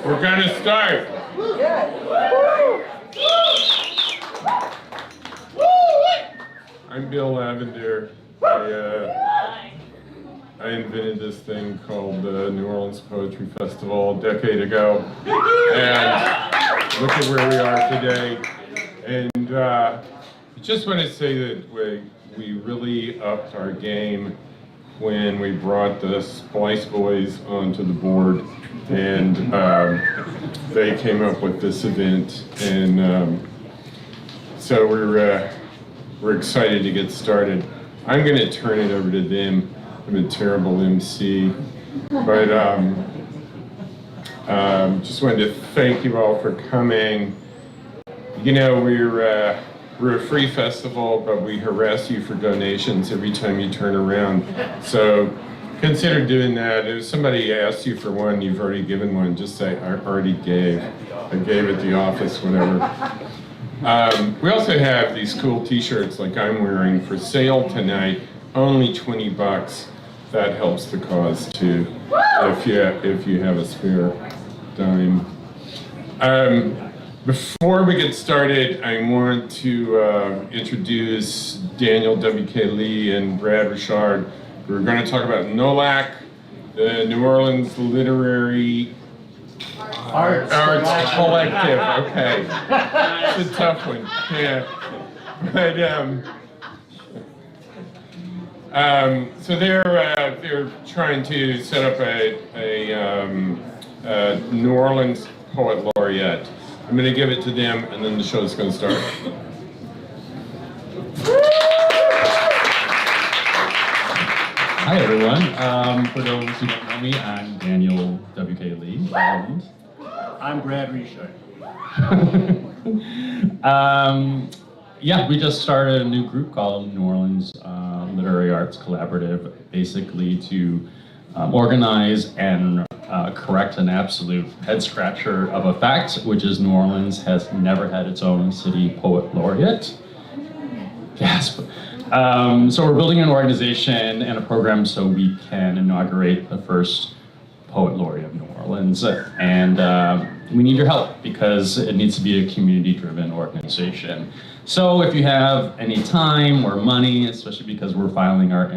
We're gonna start. I'm Bill Lavender. I invented this thing called the New Orleans Poetry Festival a decade ago, and look at where we are today. And I just want to say that we really upped our game when we brought the Splice Boys onto the board, and they came up with this event, and so we're excited to get started. I'm going to turn it over to them. I'm a terrible MC, but just wanted to thank you all for coming. You know, we're a free festival, but we harass you for donations every time you turn around. So consider doing that. If somebody asks you for one, you've already given one, just say, I already gave. I gave at the office, whatever. We also have these cool t-shirts like I'm wearing for sale tonight, only 20 bucks. That helps the cause too, if you have a spare dime. Before we get started, I want to introduce Daniel W.K. Lee and Brad Richard. We're going to talk about NOLAC, the New Orleans Literary Arts Collective. Okay, it's a tough one. Yeah, but so they're trying to set up a New Orleans Poet Laureate. I'm going to give it to them, and then the show's going to start. Hi, everyone. For those who don't know me, I'm Daniel W.K. Lee. I'm Brad Richard. Yeah, we just started a new group called New Orleans Literary Arts Collaborative, basically to organize and correct an absolute head-scratcher of a fact, which is New Orleans has never had its own city poet laureate. Gasp. So we're building an organization and a program so we can inaugurate the first poet laureate of New Orleans. And we need your help because it needs to be a community-driven organization. So if you have any time or money, especially because we're filing our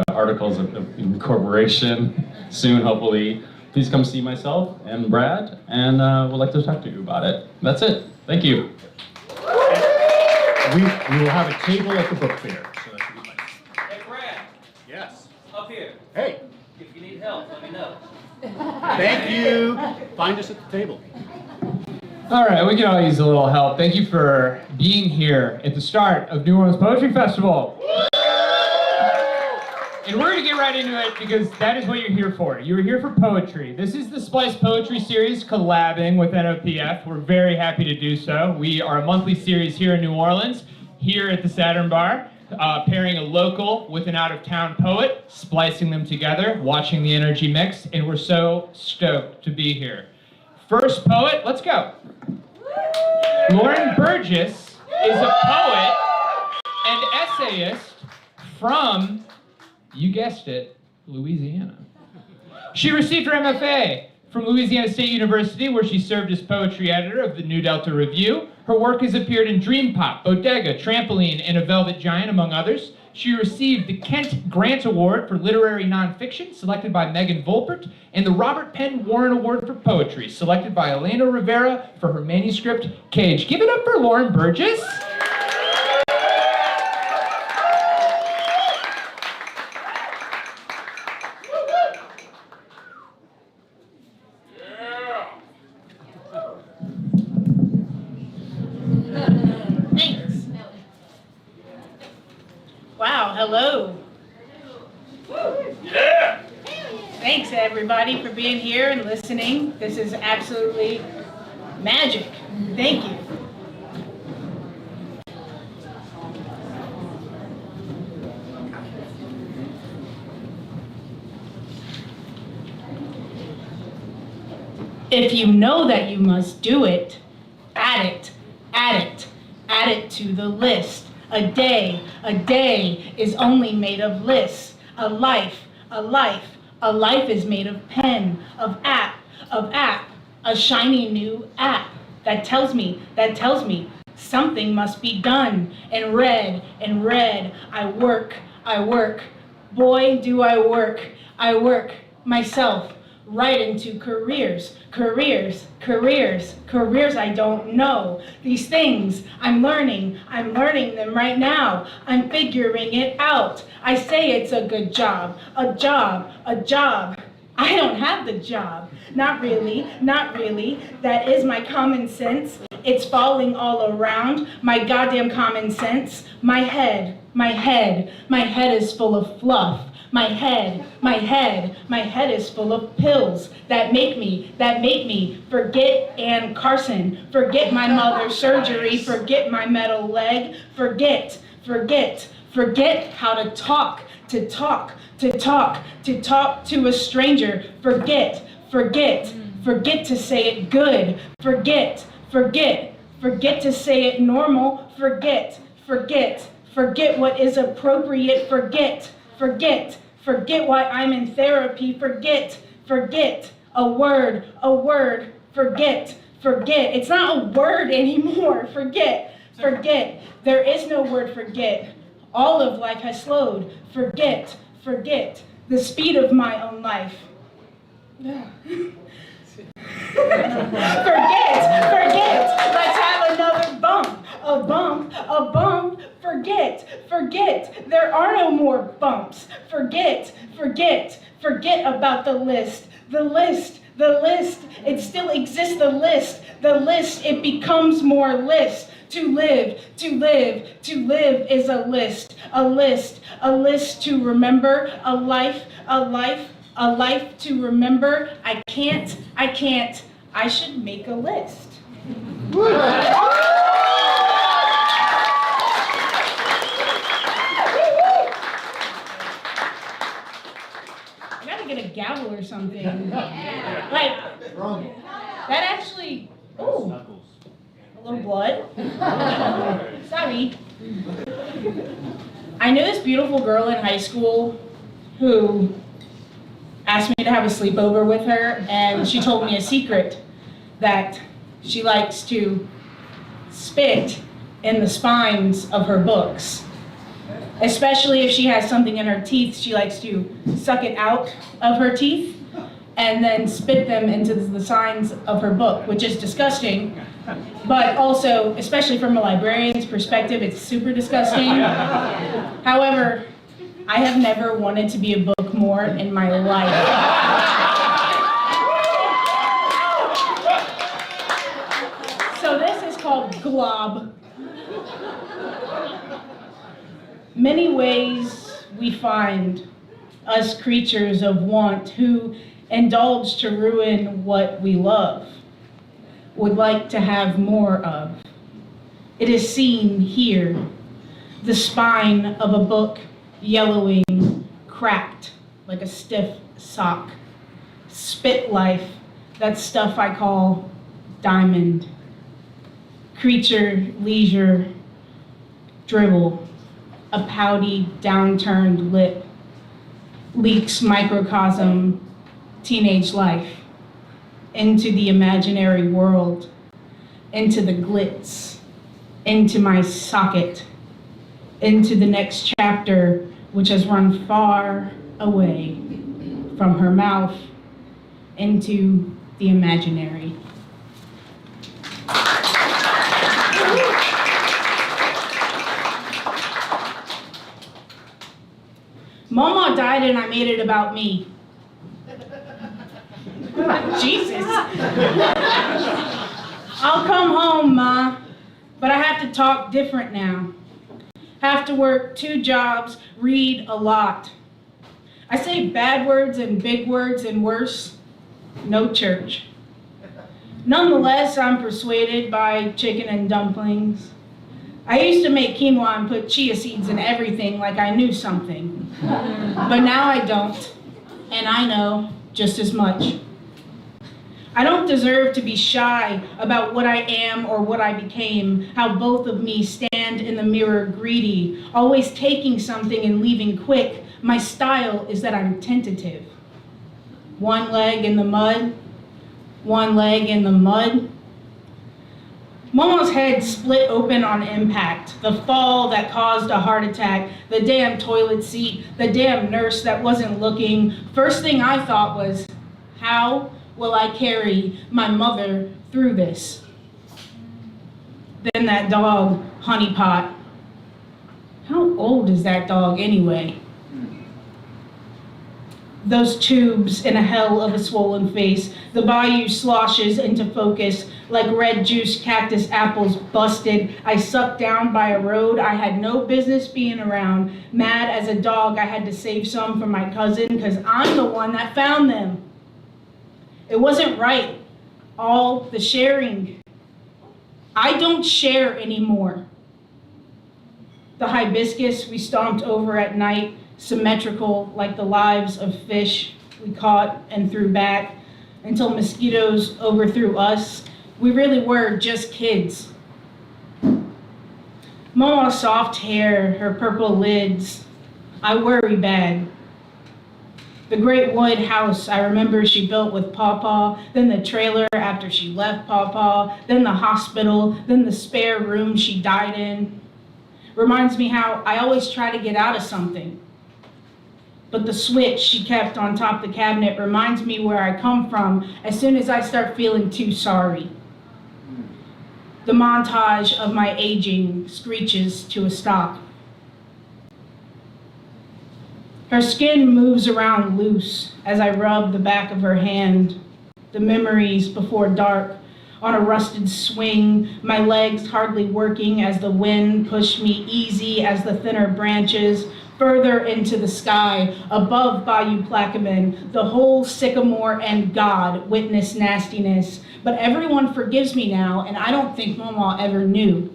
articles of incorporation soon, hopefully, please come see myself and Brad, and we'd like to talk to you about it. That's it. Thank you. We will have a table at the book fair, so that should be nice. Hey, Brad. Yes. Up here. Hey, If you need help, let me know. thank you. Find us at the table. All right, we can all use a little help. Thank you for being here at the start of New Orleans Poetry Festival. And we're going to get right into it because that is what you're here for. You're here for poetry. This is the Splice Poetry Series collabing with NOPF. We're very happy to do so. We are a monthly series here in New Orleans, here at the Saturn Bar, pairing a local with an out-of-town poet, splicing them together, watching the energy mix, and we're so stoked to be here. First poet, let's go. Lauren Burgess is a poet and essayist from, you guessed it, Louisiana. She received her MFA from Louisiana State University, where she served as poetry editor of the New Delta Review. Her work has appeared in Dream Pop, Bodega, Trampoline, and A Velvet Giant, among others. She received the Kent Grant Award for Literary Nonfiction, selected by Megan Volpert, and the Robert Penn Warren Award for Poetry, selected by Elena Rivera for her manuscript, Cage. Give it up for Lauren Burgess. Thanks. Wow, hello. Yeah! Thanks everybody for being here and listening. This is absolutely magic. Thank you. If you know that you must do it, add it, add it, add it to the list. A day is only made of lists. A life is made of pen, of app, a shiny new app that tells me something must be done. And read, I work. Boy, do I work myself right into careers I don't know. These things I'm learning them right now. I'm figuring it out. I say it's a good job, a job. I don't have the job. Not really. That is my common sense. It's falling all around. My goddamn common sense. My head is full of fluff. My head is full of pills that make me forget Ann Carson, forget my mother's surgery, forget my metal leg, forget how to talk to a stranger, forget to say it good, forget to say it normal, forget what is appropriate, forget why I'm in therapy, forget a word, forget. It's not a word anymore, forget. There is no word forget. All of life has slowed, forget the speed of my own life. Forget, let's have another bump, a bump, forget, there are no more bumps, forget about the list, it still exists, the list, it becomes more list, to live is a list to remember, a life to remember, I can't, I should make a list. I gotta get a gavel or something. Like, that actually, ooh, a little blood. Sorry. I knew this beautiful girl in high school who asked me to have a sleepover with her, and she told me a secret that she likes to spit in the spines of her books. Especially if she has something in her teeth, she likes to suck it out of her teeth and then spit them into the signs of her book, which is disgusting, but also, especially from a librarian's perspective, it's super disgusting. However, I have never wanted to be a book more in my life. So this is called Glob. Many ways we find us creatures of want who indulge to ruin what we love, would like to have more of. It is seen here, the spine of a book yellowing, cracked like a stiff sock. Spit life, that stuff I call diamond. Creature, leisure, dribble, a pouty, downturned lip, leaks microcosm, teenage life, into the imaginary world, into the glitz, into my socket, into the next chapter, which has run far away from her mouth, into the imaginary. Mama died and I made it about me. Jesus. I'll come home, Ma, but I have to talk different now. Have to work 2 jobs, read a lot. I say bad words and big words and worse, no church. Nonetheless, I'm persuaded by chicken and dumplings. I used to make quinoa and put chia seeds in everything like I knew something. But now I don't, and I know just as much. I don't deserve to be shy about what I am or what I became, how both of me stand in the mirror greedy, always taking something and leaving quick. My style is that I'm tentative. 1 leg in the mud, one leg in the mud. Momo's head split open on impact, the fall that caused a heart attack, the damn toilet seat, the damn nurse that wasn't looking. First thing I thought was, how will I carry my mother through this? Then that dog, Honeypot. How old is that dog anyway? Those tubes in a hell of a swollen face, the bayou sloshes into focus like red juice cactus apples busted. I sucked down by a road I had no business being around. Mad as a dog, I had to save some for my cousin because I'm the one that found them. It wasn't right, all the sharing. I don't share anymore. The hibiscus we stomped over at night, symmetrical like the lives of fish we caught and threw back until mosquitoes overthrew us. We really were just kids. Momo's soft hair, her purple lids. I worry bad. The great wood house I remember she built with Pawpaw, then the trailer after she left Pawpaw, then the hospital, then the spare room she died in. Reminds me how I always try to get out of something. But the switch she kept on top of the cabinet reminds me where I come from as soon as I start feeling too sorry. The montage of my aging screeches to a stop. Her skin moves around loose as I rub the back of her hand. The memories before dark on a rusted swing, my legs hardly working as the wind pushed me easy as the thinner branches further into the sky, above Bayou Plaquemine, the whole sycamore and God witness nastiness. But everyone forgives me now, and I don't think Mama ever knew.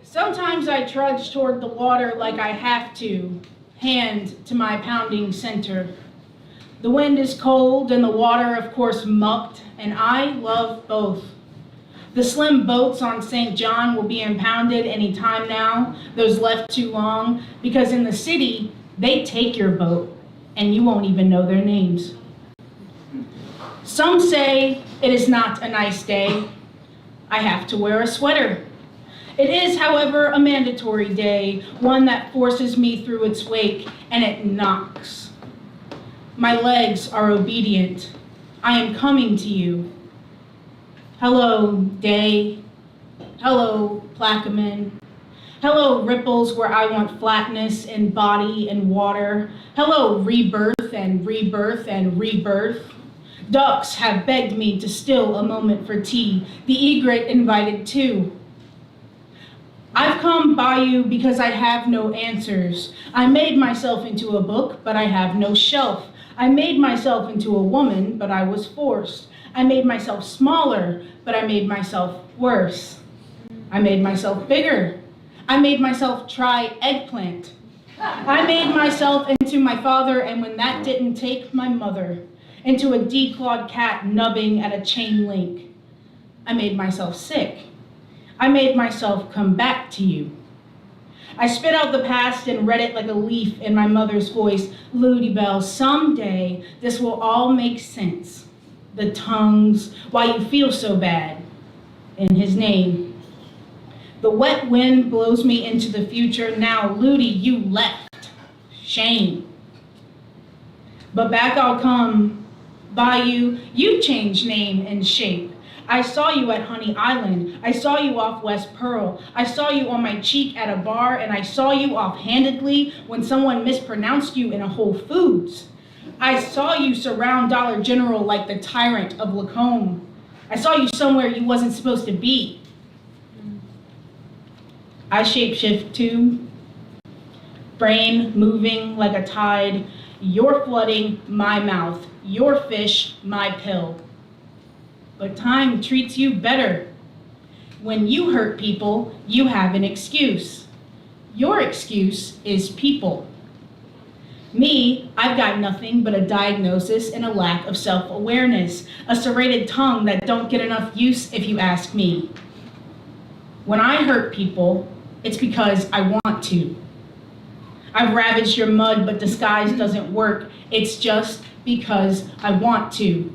Sometimes I trudge toward the water like I have to, hand to my pounding center. The wind is cold and the water, of course, mucked, and I love both. The slim boats on St. John will be impounded any time now, those left too long, because in the city, they take your boat, and you won't even know their names. Some say it is not a nice day. I have to wear a sweater. It is, however, a mandatory day, one that forces me through its wake, and it knocks. My legs are obedient. I am coming to you. Hello, day. Hello, Plaquemine. Hello, ripples where I want flatness in body and water. Hello, rebirth and rebirth and rebirth. Ducks have begged me to still a moment for tea. The egret invited too. I've come by you because I have no answers. I made myself into a book, but I have no shelf. I made myself into a woman, but I was forced. I made myself smaller, but I made myself worse. I made myself bigger. I made myself try eggplant. I made myself into my father, and when that didn't take, my mother, into a declawed cat nubbing at a chain link. I made myself sick. I made myself come back to you. I spit out the past and read it like a leaf in my mother's voice. Ludi Bell, someday this will all make sense. The tongues, why you feel so bad. In his name. The wet wind blows me into the future. Now, Ludi, you left. Shame. But back I'll come. By you, you changed name and shape. I saw you at Honey Island. I saw you off West Pearl. I saw you on my cheek at a bar, and I saw you offhandedly when someone mispronounced you in a Whole Foods. I saw you surround Dollar General like the tyrant of Lacombe. I saw you somewhere you wasn't supposed to be. I shapeshift too. Brain moving like a tide. You're flooding my mouth. Your fish, my pill. But time treats you better. When you hurt people, you have an excuse. Your excuse is people. Me, I've got nothing but a diagnosis and a lack of self-awareness, a serrated tongue that don't get enough use if you ask me. When I hurt people, it's because I want to. I've ravaged your mud, but disguise doesn't work. It's just because I want to.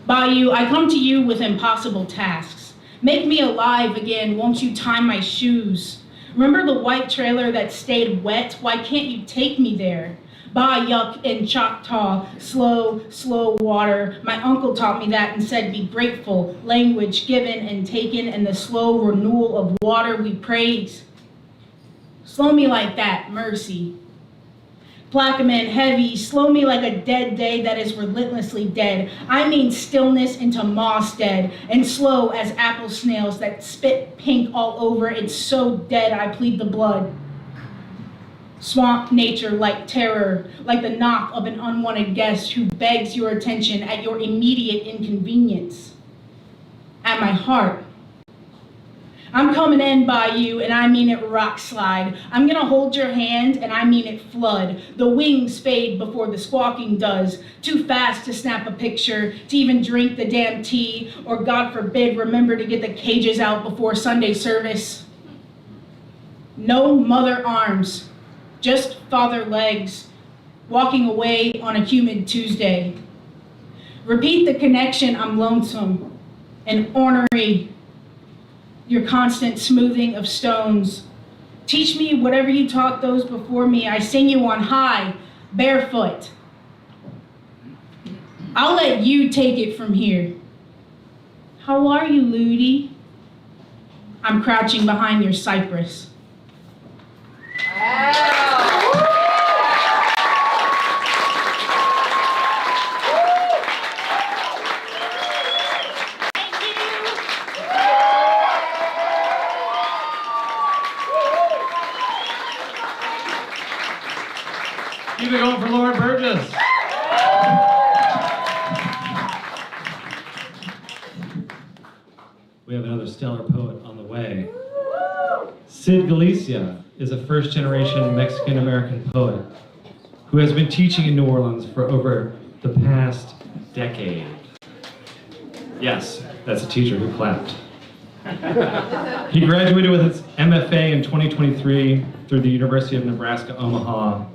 Bayou, I come to you with impossible tasks. Make me alive again, won't you tie my shoes? Remember the white trailer that stayed wet? Why can't you take me there? Yuck in Choctaw, slow, slow water. My uncle taught me that and said be grateful. Language given and taken and the slow renewal of water we praise. Slow me like that, mercy. Plaquemine, heavy, slow me like a dead day that is relentlessly dead. I mean stillness into moss dead, and slow as apple snails that spit pink all over. It's so dead I plead the blood. Swamp nature like terror, like the knock of an unwanted guest who begs your attention at your immediate inconvenience. At my heart. I'm coming in by you, and I mean it rock slide. I'm gonna hold your hand, and I mean it flood. The wings fade before the squawking does. Too fast to snap a picture, to even drink the damn tea, or God forbid, remember to get the cages out before Sunday service. No mother arms, just father legs, walking away on a humid Tuesday. Repeat the connection, I'm lonesome and ornery. Your constant smoothing of stones. Teach me whatever you taught those before me. I sing you on high, barefoot. I'll let you take it from here. How are you, Ludi? I'm crouching behind your cypress. Keep it going for Lauren Burgess. We have another stellar poet on the way. Cid Galicia is a first-generation Mexican-American poet who has been teaching in New Orleans for over the past decade. Yes, that's a teacher who clapped. He graduated with his MFA in 2023 through the University of Nebraska, Omaha.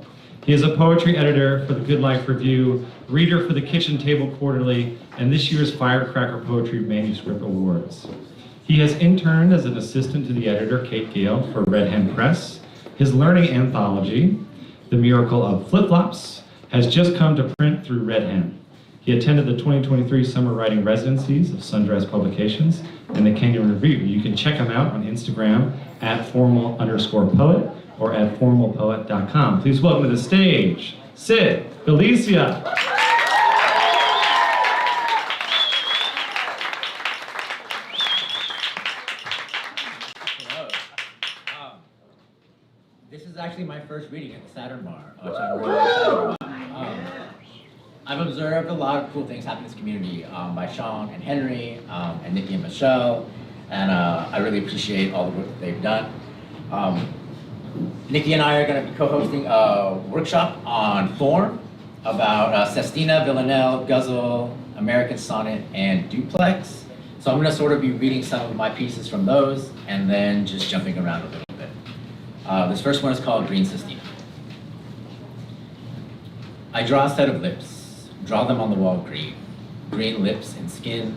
He is a poetry editor for the Good Life Review, reader for the Kitchen Table Quarterly, and this year's Firecracker Poetry Manuscript Awards. He has interned as an assistant to the editor, Kate Gale, for Red Hen Press. His learning anthology, The Miracle of Flip-Flops, has just come to print through Red Hen. He attended the 2023 Summer Writing Residencies of Sundress Publications and the Kenyon Review. You can check him out on Instagram at @formal_poet or at formalpoet.com. Please welcome to the stage, Cid Galicia. Hello. This is actually my first reading at the Saturn Bar, which I'm really excited about. I've observed a lot of cool things happen in this community by Sean and Henry and Nikki and Michelle, and I really appreciate all the work that they've done. Nikki and I are going to be co-hosting a workshop on form about Sestina, Villanelle, Guzzle, American Sonnet, and Duplex. So I'm going to sort of be reading some of my pieces from those and then just jumping around a little bit. This first one is called Green Sestina. I draw a set of lips, draw them on the wall green, green lips and skin.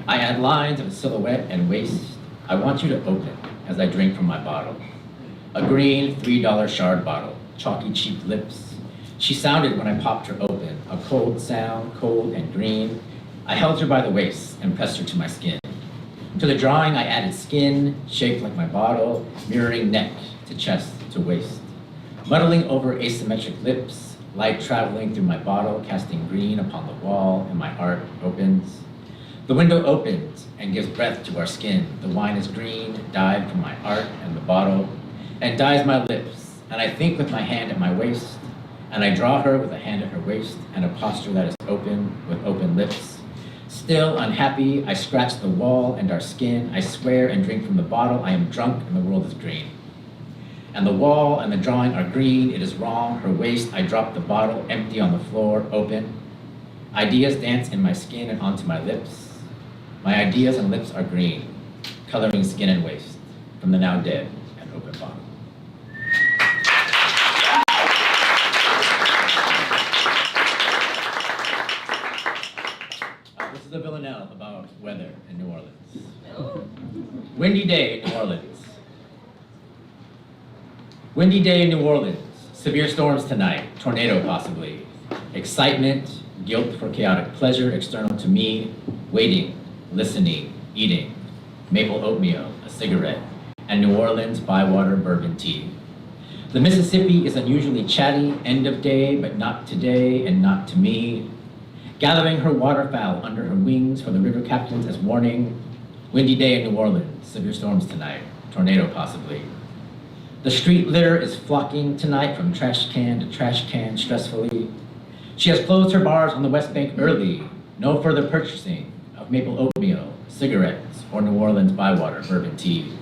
I add lines of a silhouette and waist. I want you to open as I drink from my bottle. A green $3 shard bottle, chalky cheap lips. She sounded when I popped her open, a cold sound, cold and green. I held her by the waist and pressed her to my skin. To the drawing I added skin, shaped like my bottle, mirroring neck to chest to waist. Muddling over asymmetric lips, light traveling through my bottle, casting green upon the wall, and my art opens. The window opens and gives breath to our skin. The wine is green, dyed from my art and the bottle, and dyes my lips, and I think with my hand at my waist, and I draw her with a hand at her waist, and a posture that is open, with open lips. Still unhappy, I scratch the wall and our skin, I swear and drink from the bottle, I am drunk and the world is green. And the wall and the drawing are green, it is wrong, her waist, I drop the bottle, empty on the floor, open. Ideas dance in my skin and onto my lips. My ideas and lips are green, coloring skin and waist, from the now dead and open bottle. This is a villanelle about weather in New Orleans. Windy day in New Orleans. Windy day in New Orleans. Severe storms tonight, tornado possibly. Excitement, guilt for chaotic pleasure external to me, waiting, listening, eating, maple oatmeal, a cigarette, and New Orleans Bywater bourbon tea. The Mississippi is unusually chatty, end of day, but not today and not to me. Gathering her waterfowl under her wings for the river captains as warning. Windy day in New Orleans, severe storms tonight, tornado possibly. The street litter is flocking tonight from trash can to trash can stressfully. She has closed her bars on the West Bank early. No further purchasing of maple oatmeal, cigarettes, or New Orleans Bywater bourbon tea.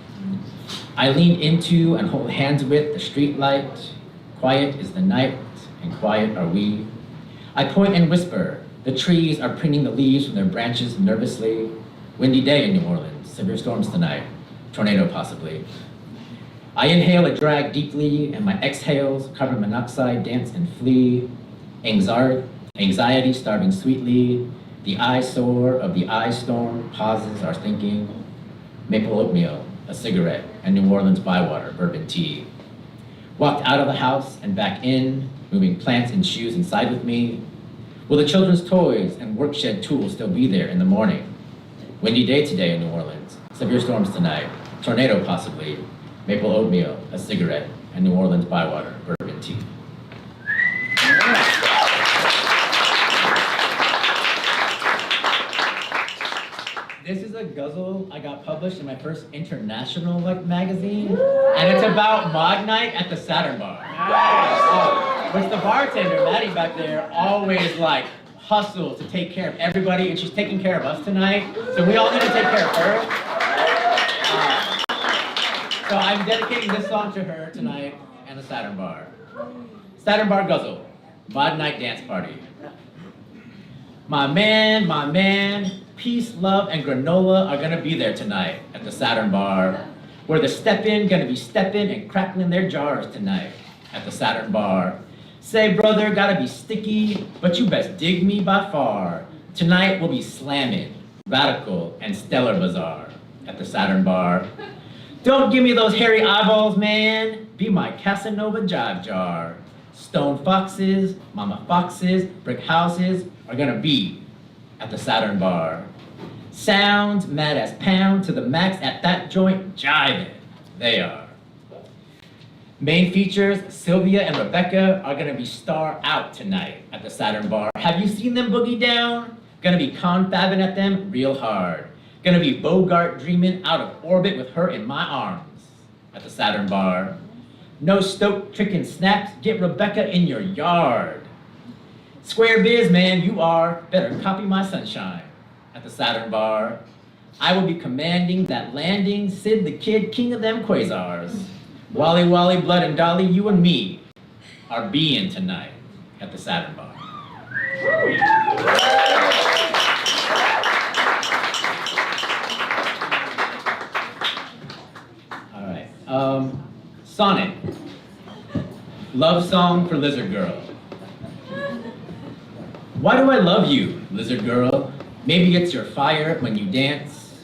I lean into and hold hands with the street light. Quiet is the night, and quiet are we. I point and whisper. The trees are preening the leaves from their branches nervously. Windy day in New Orleans, severe storms tonight, tornado possibly. I inhale and drag deeply, and my exhales, carbon monoxide, dance and flee. Anxiety starving sweetly. The eyesore of the eye storm pauses our thinking. Maple oatmeal, a cigarette, and New Orleans Bywater bourbon tea. Walked out of the house and back in, moving plants and shoes inside with me. Will the children's toys and work shed tools still be there in the morning? Windy day today in New Orleans. Severe storms tonight. Tornado possibly. Maple oatmeal, a cigarette, and New Orleans Bywater bourbon tea. This is a guzzle I got published in my first international magazine, and it's about Mod Night at the Saturn Bar. Which the bartender, Maddie back there, always hustles to take care of everybody, and she's taking care of us tonight, so we all need to take care of her. So I'm dedicating this song to her tonight and the Saturn Bar. Saturn Bar Guzzle, Mod Night Dance Party. My man, peace, love, and granola are gonna be there tonight at the Saturn Bar, where the step-in gonna be stepping and crackling their jars tonight at the Saturn Bar. Say, brother, gotta be sticky, but you best dig me by far. Tonight we'll be slamming, radical, and stellar bazaar at the Saturn Bar. Don't give me those hairy eyeballs, man. Be my Casanova jive jar. Stone foxes, mama foxes, brick houses are gonna be at the Saturn Bar. Sounds mad as pound to the max at that joint, jiving. They are. Main features, Sylvia and Rebecca are gonna be star out tonight at the Saturn Bar. Have you seen them boogie down? Gonna be confabbing at them real hard. Gonna be Bogart dreaming out of orbit with her in my arms at the Saturn Bar. No stoke trickin' snaps, get Rebecca in your yard. Square biz, man, you are. Better copy my sunshine at the Saturn Bar. I will be commanding that landing, Cid the Kid, king of them quasars. Wally, Wally, Blood and Dolly, you and me are being tonight at the Saturn Bar. All right. Sonnet. Love song for Lizard Girl. Why do I love you, Lizard Girl? Maybe it's your fire when you dance.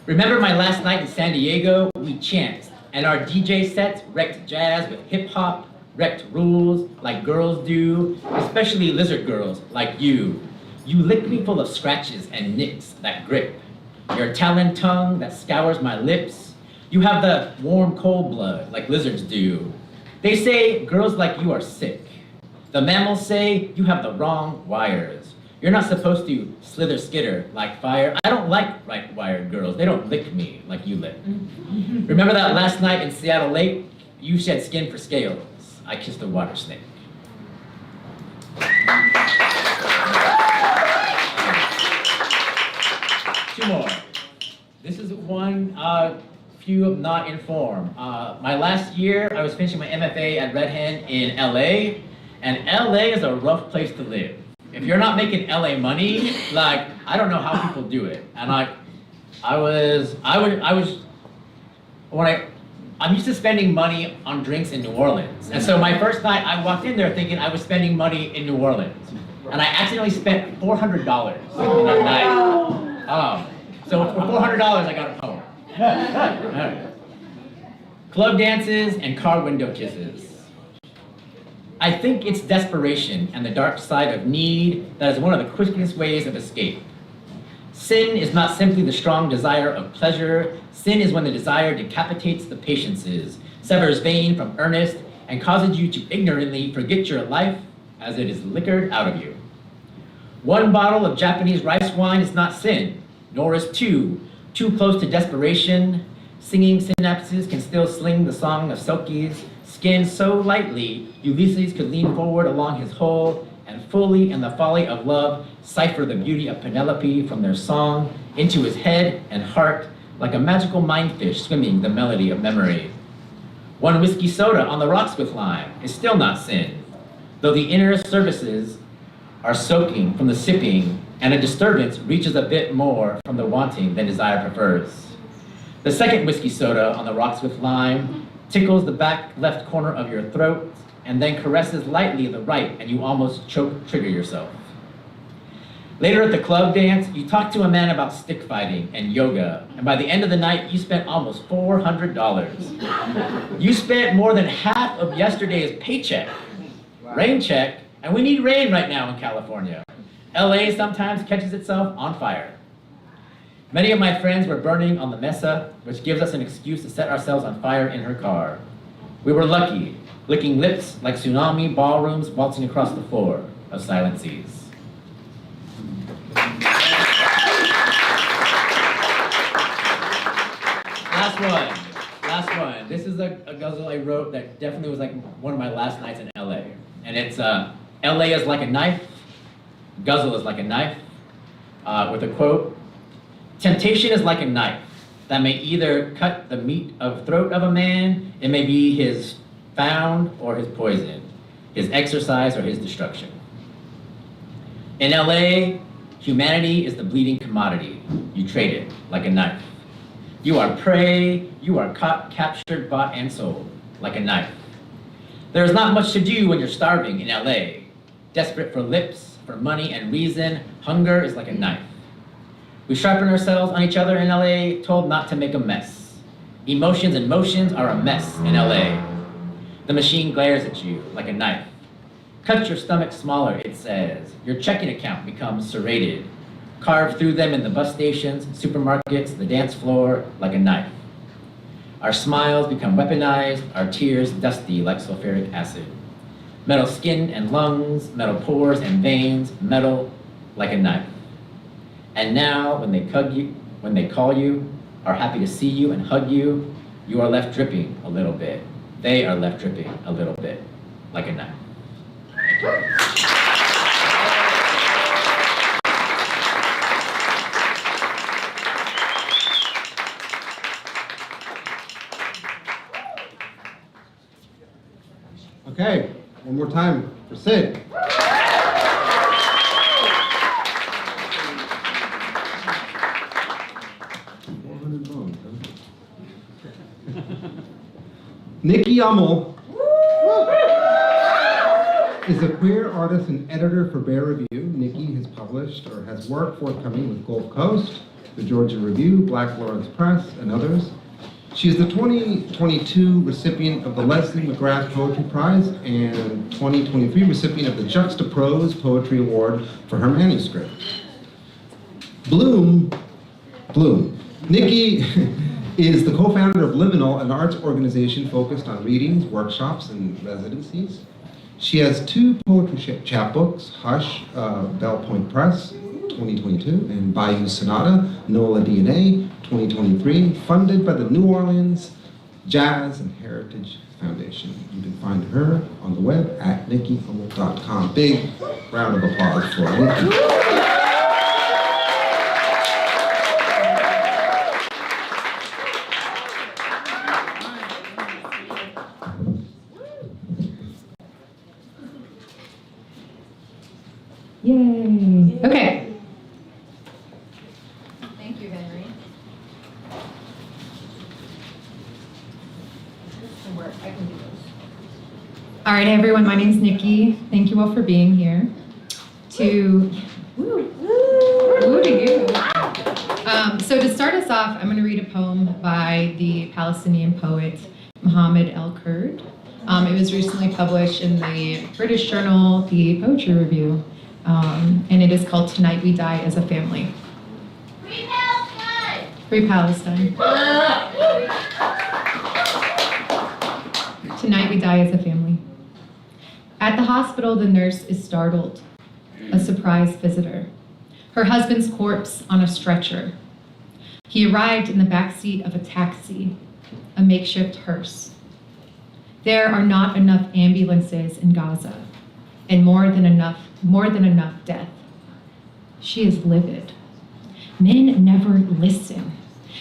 Remember my last night in San Diego? We chanced, and our DJ sets wrecked jazz with hip hop, wrecked rules like girls do, especially lizard girls like you. You lick me full of scratches and nicks that grip. Your talon tongue that scours my lips. You have the warm cold blood like lizards do. They say girls like you are sick. The mammals say you have the wrong wires. You're not supposed to slither skitter like fire. I don't like right-wired girls. They don't lick me like you lick. Remember that last night in Seattle Lake? You shed skin for scales. I kissed a water snake. Two more. This is one few not informed. My last year, I was finishing my MFA at Red Hen in LA, and LA is a rough place to live. If you're not making LA money, like, I don't know how people do it. And I'm used to spending money on drinks in New Orleans. And so my first night, I walked in there thinking I was spending money in New Orleans. And I accidentally spent $400 in that night. So for $400, I got a poem. Club dances and car window kisses. I think it's desperation and the dark side of need that is one of the quickest ways of escape. Sin is not simply the strong desire of pleasure. Sin is when the desire decapitates the patiences, severs vein from earnest, and causes you to ignorantly forget your life as it is liquored out of you. One bottle of Japanese rice wine is not sin, nor is two. Too close to desperation, singing synapses can still sling the song of Selkies, skin so lightly Ulysses could lean forward along his hull and fully in the folly of love cipher the beauty of Penelope from their song into his head and heart like a magical mindfish swimming the melody of memory. One whiskey soda on the rocks with lime is still not sin, though the inner surfaces are soaking from the sipping and a disturbance reaches a bit more from the wanting than desire prefers. The second whiskey soda on the rocks with lime tickles the back left corner of your throat and then caresses lightly the right and you almost trigger yourself. Later at the club dance, you talk to a man about stick fighting and yoga, and by the end of the night, you spent almost $400. You spent more than half of yesterday's paycheck, rain check, and we need rain right now in California. LA sometimes catches itself on fire. Many of my friends were burning on the mesa, which gives us an excuse to set ourselves on fire in her car. We were lucky, licking lips like tsunami ballrooms waltzing across the floor of silent seas. Last one. This is a ghazal I wrote that definitely was like one of my last nights in LA. And it's LA is like a knife, ghazal is like a knife, with a quote, temptation is like a knife that may either cut the meat of throat of a man, it may be his found or his poison, his exercise or his destruction. In LA, humanity is the bleeding commodity. You trade it like a knife. You are prey, you are caught, captured, bought, and sold like a knife. There is not much to do when you're starving in LA. Desperate for lips, for money and reason, hunger is like a knife. We sharpen ourselves on each other in LA, told not to make a mess. Emotions and motions are a mess in LA. The machine glares at you like a knife. Cut your stomach smaller, it says. Your checking account becomes serrated. Carve through them in the bus stations, supermarkets, the dance floor, like a knife. Our smiles become weaponized, our tears dusty like sulfuric acid. Metal skin and lungs, metal pores and veins, metal like a knife. And now, when they call you, are happy to see you and hug you, you are left dripping a little bit. They are left dripping a little bit, like a knife. Okay, one more time for Cid. Nikki Ummel is a queer artist and editor for Bear Review. Nikki has published or has work forthcoming with Gulf Coast, the Georgia Review, Black Lawrence Press, and others. She is the 2022 recipient of the Leslie McGrath Poetry Prize and 2023 recipient of the Juxtaprose Poetry Award for her manuscript. Bloom. Nikki is the co-founder of Liminal, an arts organization focused on readings, workshops, and residencies. She has 2 poetry chapbooks, Hush, Bell Point Press, 2022, and Bayou Sonata, NOLA DNA, 2023, funded by the New Orleans Jazz and Heritage Foundation. You can find her on the web at nikkiyummel.com. Big round of applause for Nikki. All right, everyone, my name's Nikki. Thank you all for being here. Woo to you. So to start us off, I'm going to read a poem by the Palestinian poet Mohammed El-Kurd. It was recently published in the British journal, the Poetry Review, and it is called Tonight We Die as a Family. Free Palestine! Free Palestine. Tonight we die as a family. At the hospital, the nurse is startled. A surprise visitor. Her husband's corpse on a stretcher. He arrived in the backseat of a taxi, a makeshift hearse. There are not enough ambulances in Gaza, and more than enough death. She is livid. Men never listen.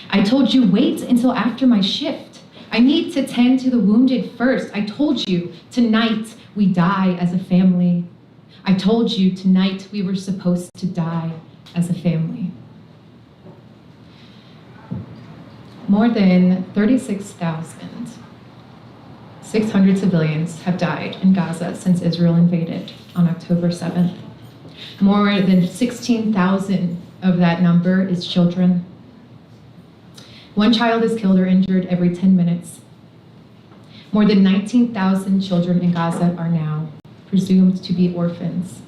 I told you, wait until after my shift. I need to tend to the wounded first. I told you, tonight we die as a family. I told you, tonight we were supposed to die as a family. More than 36,600 civilians have died in Gaza since Israel invaded on October 7th. More than 16,000 of that number is children. One child is killed or injured every 10 minutes. More than 19,000 children in Gaza are now presumed to be orphans.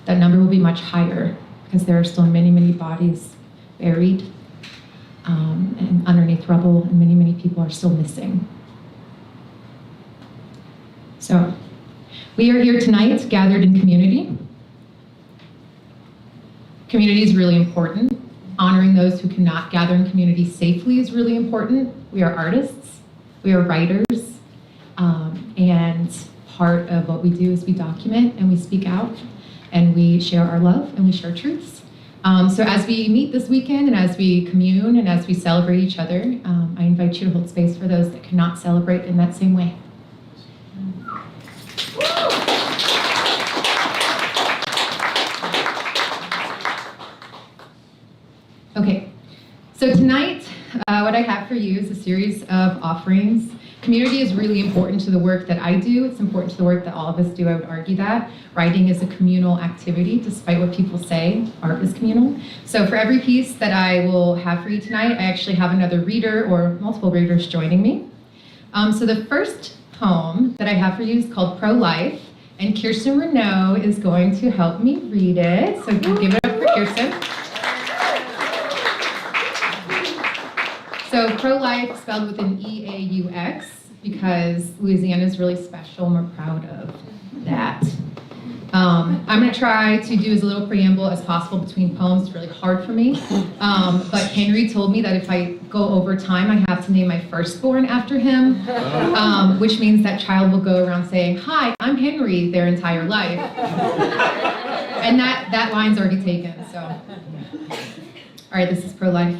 That number will be much higher because there are still many, many bodies buried and underneath rubble, and many, many people are still missing. So, we are here tonight, gathered in community. Community is really important. Honoring those who cannot gather in community safely is really important. We are artists, we are writers, and part of what we do is we document and we speak out and we share our love and we share truths. So as we meet this weekend and as we commune and as we celebrate each other, I invite you to hold space for those that cannot celebrate in that same way. Okay, so tonight, what I have for you is a series of offerings. Community is really important to the work that I do. It's important to the work that all of us do. I would argue that. Writing is a communal activity, despite what people say, art is communal. So for every piece that I will have for you tonight, I actually have another reader or multiple readers joining me. So the first poem that I have for you is called Pro-Life, and Kirsten Renaud is going to help me read it. So give it up for Kirsten. So pro-life spelled with an E-A-U-X because Louisiana is really special and we're proud of that. I'm going to try to do as little preamble as possible between poems. It's really hard for me. But Henry told me that if I go over time, I have to name my firstborn after him, which means that child will go around saying, "Hi, I'm Henry," their entire life. And that line's already taken, so. All right, this is pro-life.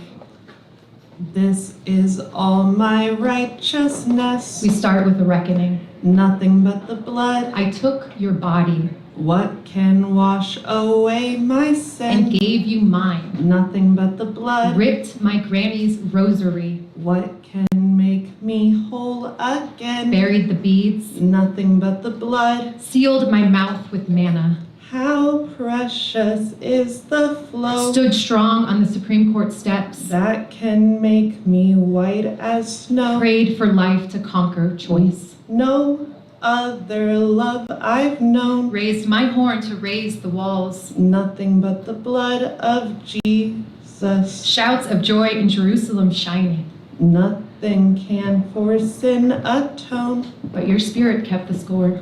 This is all my righteousness. We start with a reckoning. Nothing but the blood. I took your body. What can wash away my sin? And gave you mine. Nothing but the blood. Ripped my granny's rosary. What can make me whole again? Buried the beads. Nothing but the blood. Sealed my mouth with manna. How precious is the flow. Stood strong on the Supreme Court steps. That can make me white as snow. Prayed for life to conquer choice. No other love I've known. Raised my horn to raise the walls. Nothing but the blood of Jesus. Shouts of joy in Jerusalem shining. Nothing can for sin atone. But your spirit kept the score.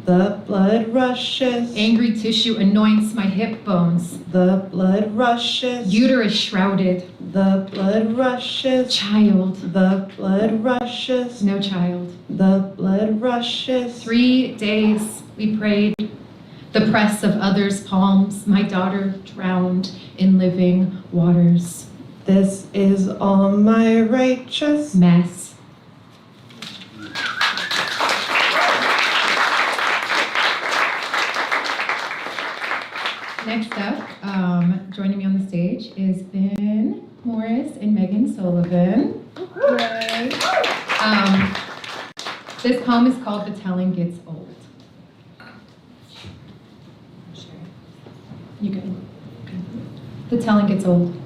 The blood rushes. Angry tissue anoints my hip bones. The blood rushes. Uterus shrouded. The blood rushes. Child. The blood rushes. No child. The blood rushes. 3 days we prayed. The press of others' palms. My daughter drowned in living waters. This is all my righteous mess. Next up, joining me on the stage is Ben Morris and Megan Sullivan. This poem is called The Telling Gets Old. You good? The telling gets old.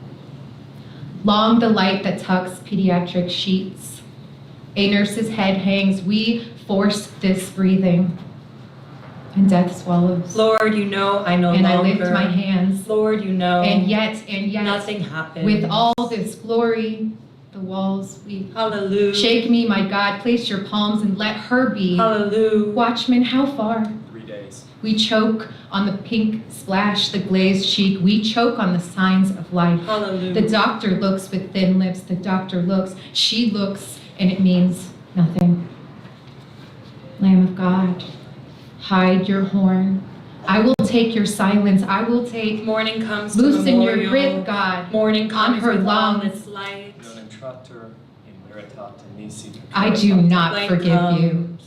Long the light that tucks pediatric sheets. A nurse's head hangs. We force this breathing. And death swallows. Lord, you know I no and longer. And I lift my hands. Lord, you know. And yet, nothing happens. With all this glory, the walls weep. Hallelujah. Shake me, my God, place your palms and let her be. Hallelujah. Watchman, how far? 3 days. We choke on the pink splash, the glazed cheek. We choke on the signs of life. Hallelujah. The doctor looks with thin lips. The doctor looks. She looks, and it means nothing. Lamb of God, hide your horn. I will take your silence. I will take. Morning comes to loosen memorial. your grip, God. Morning comes on her with all lungs. its light. Non intratur in veritate nisi. I do not Light forgive comes. you.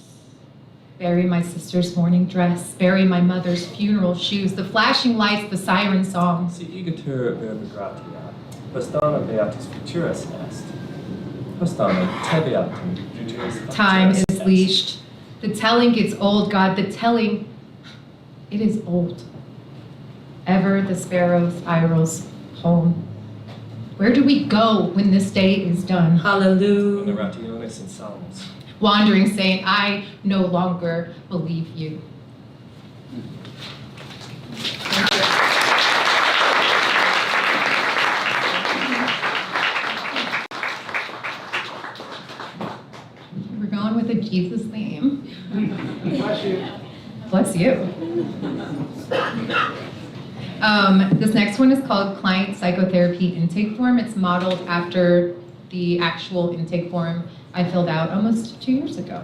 Bury my sister's mourning dress. Bury my mother's funeral shoes. The flashing lights, the siren songs. Si igatur verba gratia, postana beatus futuras est. Postana tebeatum futuras Time is est. leashed. The telling gets old, God. The telling, it is old. Ever the sparrow spirals home. Where do we go when this day is done? Hallelujah. Generationes in psalms. Wandering, saying, I no longer believe you. We're going with a Jesus theme. Bless you. Bless you. This next one is called Client Psychotherapy Intake Form. It's modeled after the actual intake form I filled out almost 2 years ago.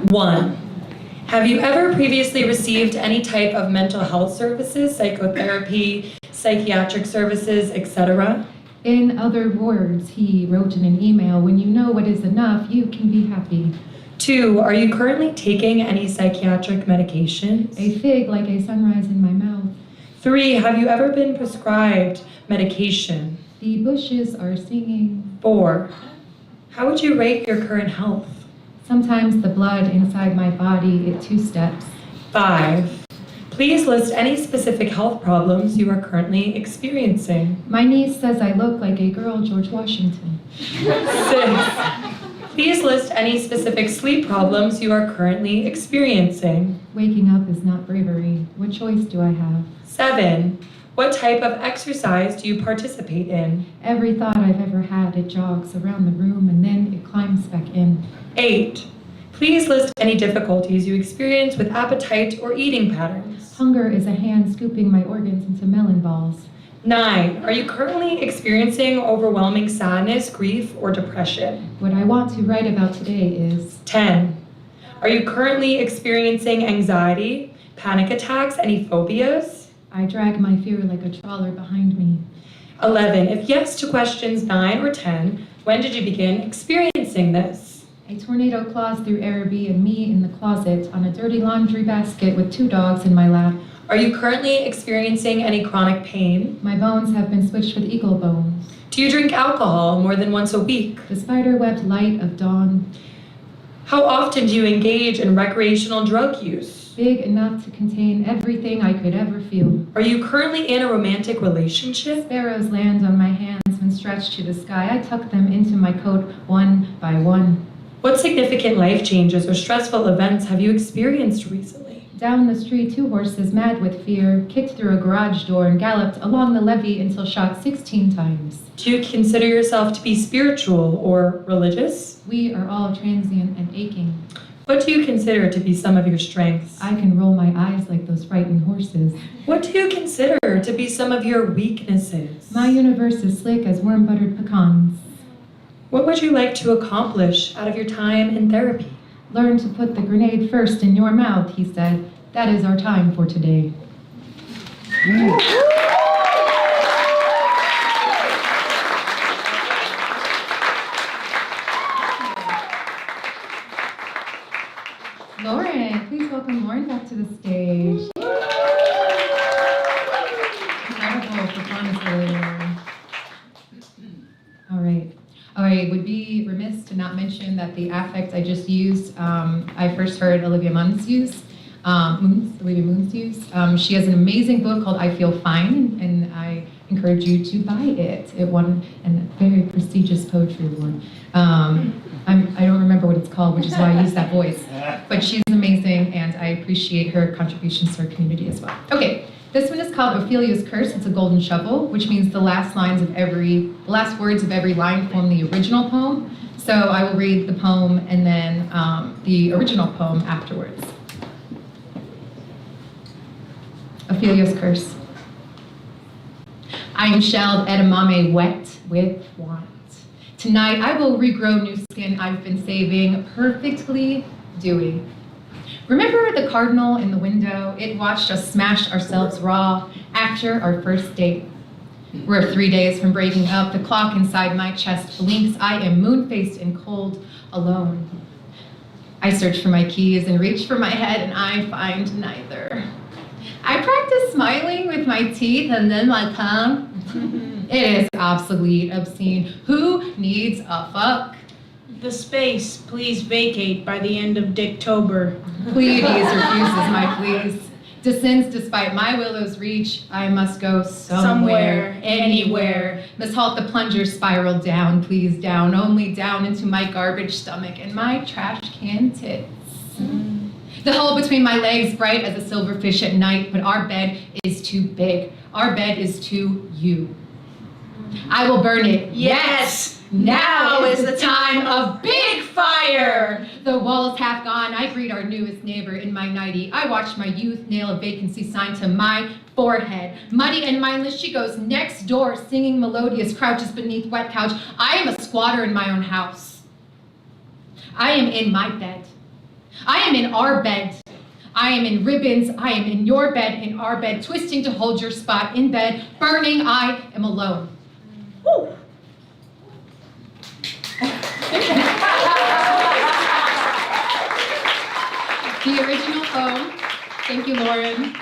1. Have you ever previously received any type of mental health services, psychotherapy, psychiatric services, etc.? In other words, he wrote in an email, when you know what is enough, you can be happy. 2. Are you currently taking any psychiatric medications? A fig like a sunrise in my mouth. 3. Have you ever been prescribed medication? The bushes are singing. 4. How would you rate your current health? Sometimes the blood inside my body, it two steps. 5. Please list any specific health problems you are currently experiencing. My niece says I look like a girl, George Washington. 6. Please list any specific sleep problems you are currently experiencing. Waking up is not bravery. What choice do I have? 7. What type of exercise do you participate in? Every thought I've ever had, it jogs around the room and then it climbs back in. 8. Please list any difficulties you experience with appetite or eating patterns. Hunger is a hand scooping my organs into melon balls. 9. Are you currently experiencing overwhelming sadness, grief, or depression? What I want to write about today is 10. Are you currently experiencing anxiety, panic attacks, any phobias? I drag my fear like a trawler behind me. 11. If yes to questions 9 or 10, when did you begin experiencing this? A tornado claws through Araby and me in the closet on a dirty laundry basket with 2 dogs in my lap. Are you currently experiencing any chronic pain? My bones have been switched with eagle bones. Do you drink alcohol more than once a week? The spider-webbed light of dawn. How often do you engage in recreational drug use? Big enough to contain everything I could ever feel. Are you currently in a romantic relationship? Sparrows land on my hands when stretched to the sky. I tuck them into my coat one by one. What significant life changes or stressful events have you experienced recently? Down the street, 2 horses, mad with fear, kicked through a garage door and galloped along the levee until shot 16 times. Do you consider yourself to be spiritual or religious? We are all transient and aching. What do you consider to be some of your strengths? I can roll my eyes like those frightened horses. What do you consider to be some of your weaknesses? My universe is slick as warm-buttered pecans. What would you like to accomplish out of your time in therapy? Learn to put the grenade first in your mouth, he said. That is our time for today. Lauren, please welcome Lauren back to the stage. Incredible performance earlier. All right. I would be remiss to not mention that the affect I just used, I first heard Olivia Munns use. Olivia Munns use. She has an amazing book called I Feel Fine, and I encourage you to buy it. It won a very prestigious poetry award. I don't remember what it's called, which is why I use that voice. But she's amazing, and I appreciate her contributions to our community as well. Okay, this one is called Ophelia's Curse. It's a golden shovel, which means the last words of every line form the original poem. So I will read the poem and then the original poem afterwards. Ophelia's Curse. I am shelled edamame wet with want. Tonight I will regrow new skin I've been saving, perfectly dewy. Remember the cardinal in the window? It watched us smash ourselves raw after our first date. We're 3 days from breaking up. The clock inside my chest blinks. I am moon-faced and cold, alone. I search for my keys and reach for my head, and I find neither. I practice smiling with my teeth and then my tongue. It is obsolete, obscene. Who needs a fuck? The space, please vacate by the end of Dicktober. Pleiades refuses my pleas. Descends despite my willow's reach. I must go somewhere, anywhere. Must halt the plunger spiral down, please down. Only down into my garbage stomach and my trash can tits. The hole between my legs bright as a silverfish at night, but our bed is too big. Our bed is too you. I will burn it. Yes! Now is the time of big fire! The walls half gone, I greet our newest neighbor in my nightie. I watch my youth nail a vacancy sign to my forehead. Muddy and mindless, she goes next door, singing melodious, crouches beneath wet couch. I am a squatter in my own house. I am in my bed. I am in our bed. I am in ribbons. I am in your bed, in our bed, twisting to hold your spot in bed, burning. I am alone. Woo. The original poem, thank you, Lauren.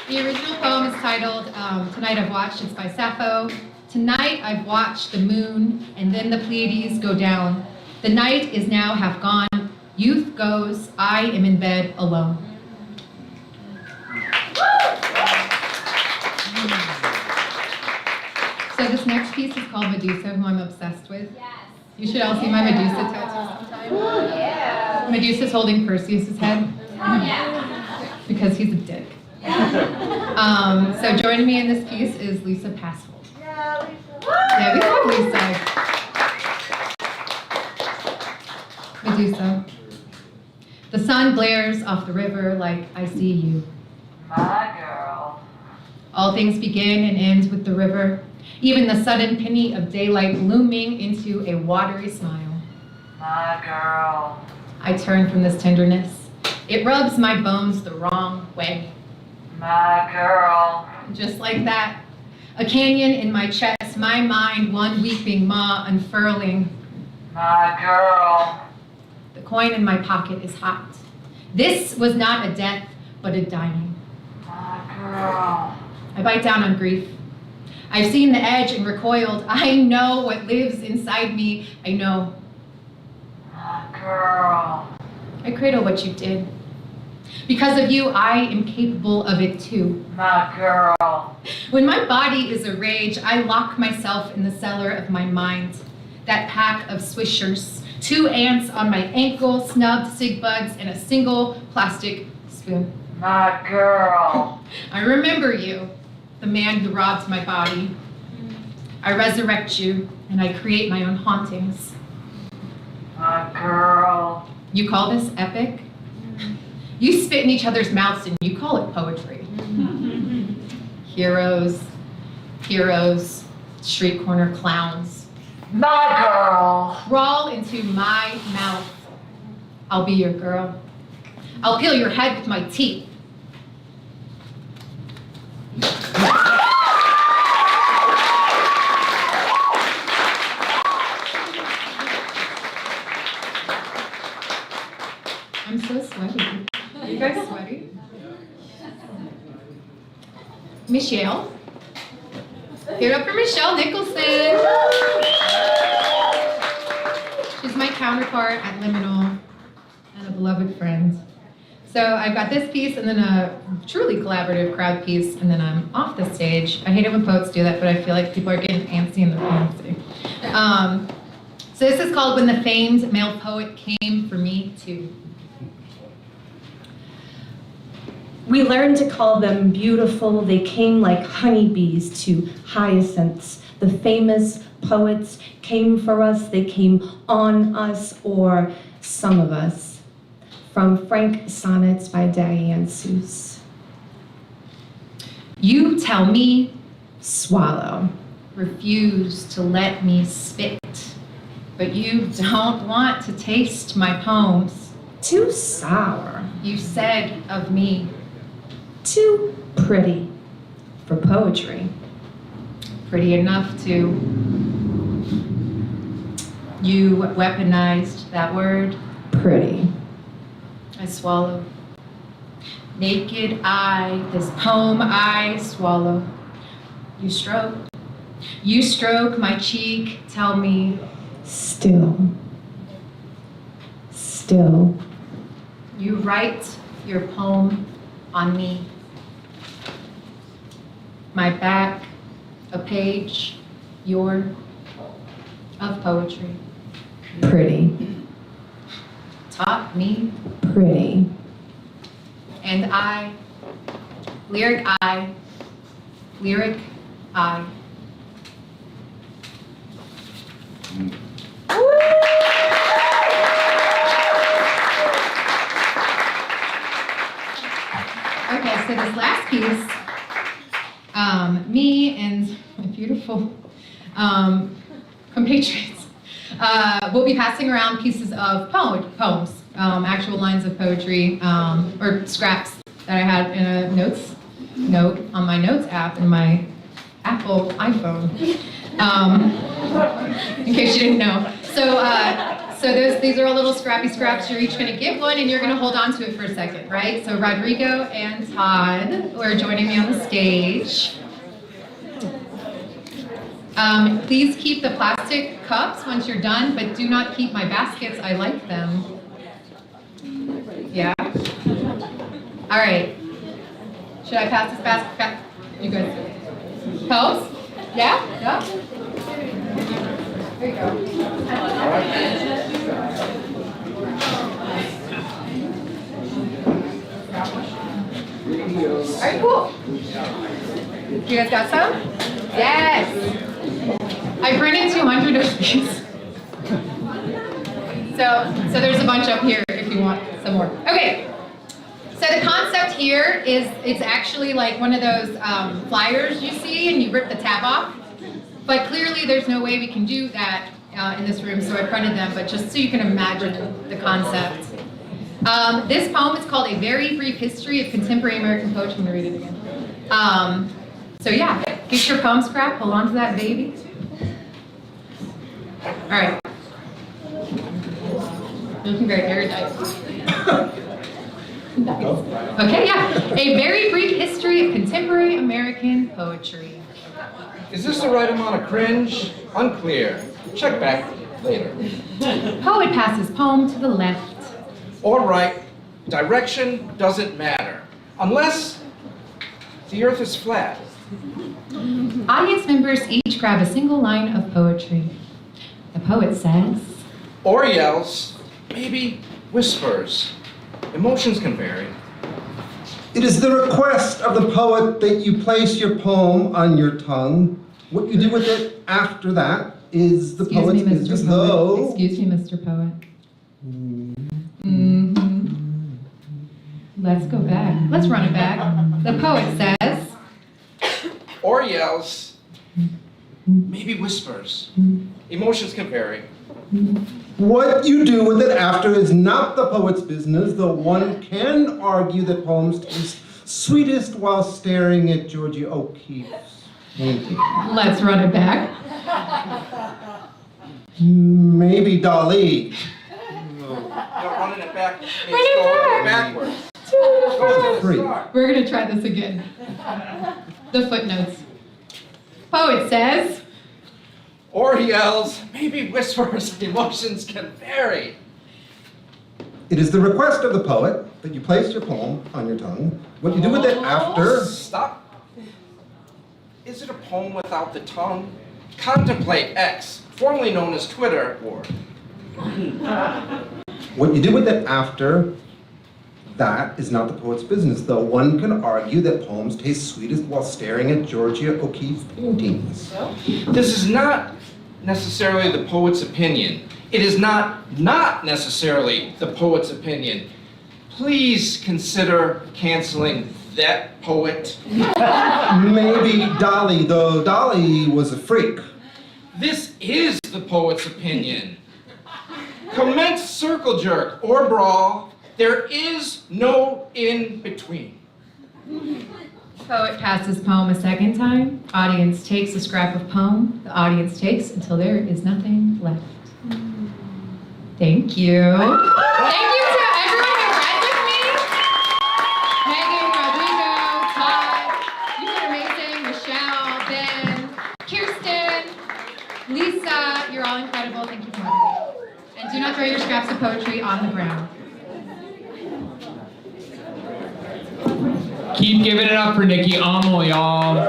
The original poem is titled Tonight I've Watched. It's by Sappho. Tonight I've watched the moon and then the Pleiades go down. The night is now half gone. Youth goes. I am in bed alone. So this next piece is called Medusa, who I'm obsessed with. Yes. You should all see my Medusa tattoo sometime. Yeah. Medusa's holding Perseus' head. Yeah. Because he's a dick. So joining me in this piece is Lisa Passfold. Yeah, Lisa. Yeah, we love Lisa. Medusa. The sun glares off the river like I see you. My girl. All things begin and end with the river. Even the sudden penny of daylight blooming into a watery smile. My girl. I turn from this tenderness. It rubs my bones the wrong way. My girl. Just like that. A canyon in my chest, my mind one weeping maw unfurling. My girl. The coin in my pocket is hot. This was not a death, but a dying. My girl. I bite down on grief. I've seen the edge and recoiled. I know what lives inside me. I know. My girl. I cradle what you did. Because of you, I am capable of it too. My girl. When my body is a rage, I lock myself in the cellar of my mind. That pack of swishers, 2 ants on my ankle, snubbed cig buds, and a single plastic spoon. My girl. I remember you, the man who robbed my body. I resurrect you, and I create my own hauntings. My girl. You call this epic? You spit in each other's mouths and you call it poetry. Heroes, street corner clowns. My girl. Crawl into my mouth. I'll be your girl. I'll peel your head with my teeth. I'm so sweaty. Are you guys sweaty? Michelle. Give it up for Michelle Nicholson. counterpart at Liminal, and a beloved friend. So I've got this piece and then a truly collaborative crowd piece, and then I'm off the stage. I hate it when poets do that, but I feel like people are getting antsy in their fancy. So this is called When the Famed Male Poet Came for Me Too. We learned to call them beautiful. They came like honeybees to hyacinths. The famous poets came for us. They came on us, or some of us. From Frank Sonnets by Diane Seuss. You tell me, Swallow. refuse to let me spit, but you don't want to taste my poems. Too sour. You said of me, Too pretty for poetry. pretty enough to. You weaponized that word. Pretty. I swallow. Naked eye, this poem I swallow. You stroke. You stroke my cheek, tell me. Still. Still. You write your poem on me. My back, a page, of poetry. Pretty. Taught me, Pretty. and I, lyric I. Okay, so this last piece, me and my beautiful compatriots will be passing around pieces of poems, actual lines of poetry, or scraps that I had in a note on my notes app in my Apple iPhone, in case you didn't know. So these are all little scrappy scraps. You're each going to get one, and you're going to hold on to it for a second, right? So Rodrigo and Todd, who are joining me on the stage. Please keep the plastic cups once you're done, but do not keep my baskets. I like them. Yeah? All right. Should I pass this basket? You guys. Post? Yeah? Yeah? There you go. All right, cool. You guys got some? Yes. I printed 200 of these. So there's a bunch up here if you want some more. Okay. So the concept here is it's actually like one of those flyers you see and you rip the tab off. But clearly there's no way we can do that in this room, so I printed them, but just so you can imagine the concept. This poem is called A Very Brief History of Contemporary American Poetry. I'm gonna read it again. So yeah, get your poem scrap, hold on to that baby. All right. You're looking very erudite. Nice. Okay, yeah. A very brief history of contemporary American poetry. Is this the right amount of cringe? Unclear. Check back later. Poet passes poem to the left. All right. Direction doesn't matter. Unless the earth is flat. Audience members each grab a single line of poetry. The poet says, Or yells, maybe whispers. Emotions can vary. It is the request of the poet that you place your poem on your tongue. What you do with it after that is the poet's business, though. Excuse me, Mr. Poet. Mm-hmm. Let's go back. Let's run it back. The poet says, Or yells, maybe whispers. Emotions can vary. What you do with it after is not the poet's business, though one can argue that poems taste sweetest while staring at Georgia O'Keeffe's painting. Let's run it back. Maybe Dali. No, running it back means Run it going back. backwards. We're gonna try this again. The footnotes. Poet says, or he yells, maybe whispers, emotions can vary. It is the request of the poet that you place your poem on your tongue. What you do with it after... Stop. Is it a poem without the tongue? Contemplate X, formerly known as Twitter, or... What you do with it after that is not the poet's business, though one can argue that poems taste sweetest while staring at Georgia O'Keeffe's paintings. This is not necessarily the poet's opinion. It is not necessarily the poet's opinion. Please consider canceling that poet. Maybe Dolly, though Dolly was a freak. This is the poet's opinion. Commence circle jerk or brawl. There is no in between. Poet passes poem a second time. Audience takes a scrap of poem. The audience takes until there is nothing left. Thank you. Thank you to everyone who read with me. Megan, Rodrigo, Todd, you did amazing. Michelle, Ben, Kirsten, Lisa, you're all incredible. Thank you so much. And do not throw your scraps of poetry on the ground. Keep giving it up for Nikki Ummel, y'all.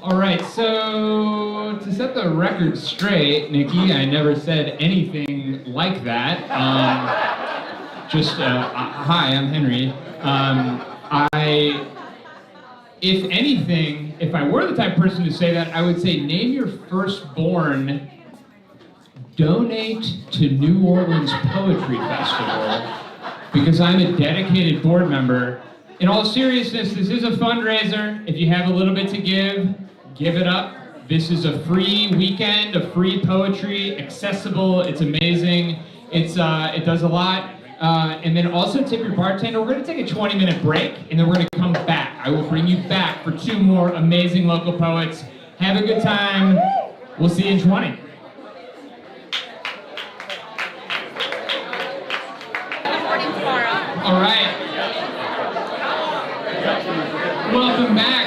All right, so to set the record straight, Nikki, I never said anything like that. Hi, I'm Henry. If anything, if I were the type of person to say that, I would say name your firstborn, donate to New Orleans Poetry Festival, because I'm a dedicated board member. In all seriousness, this is a fundraiser. If you have a little bit to give it up. This is a free weekend of free poetry, accessible, it's amazing. It does a lot. And then also tip your bartender. We're gonna take a 20-minute break, and then we're gonna come back. I will bring you back for 2 more amazing local poets. Have a good time. We'll see you in 20. All right. Welcome back.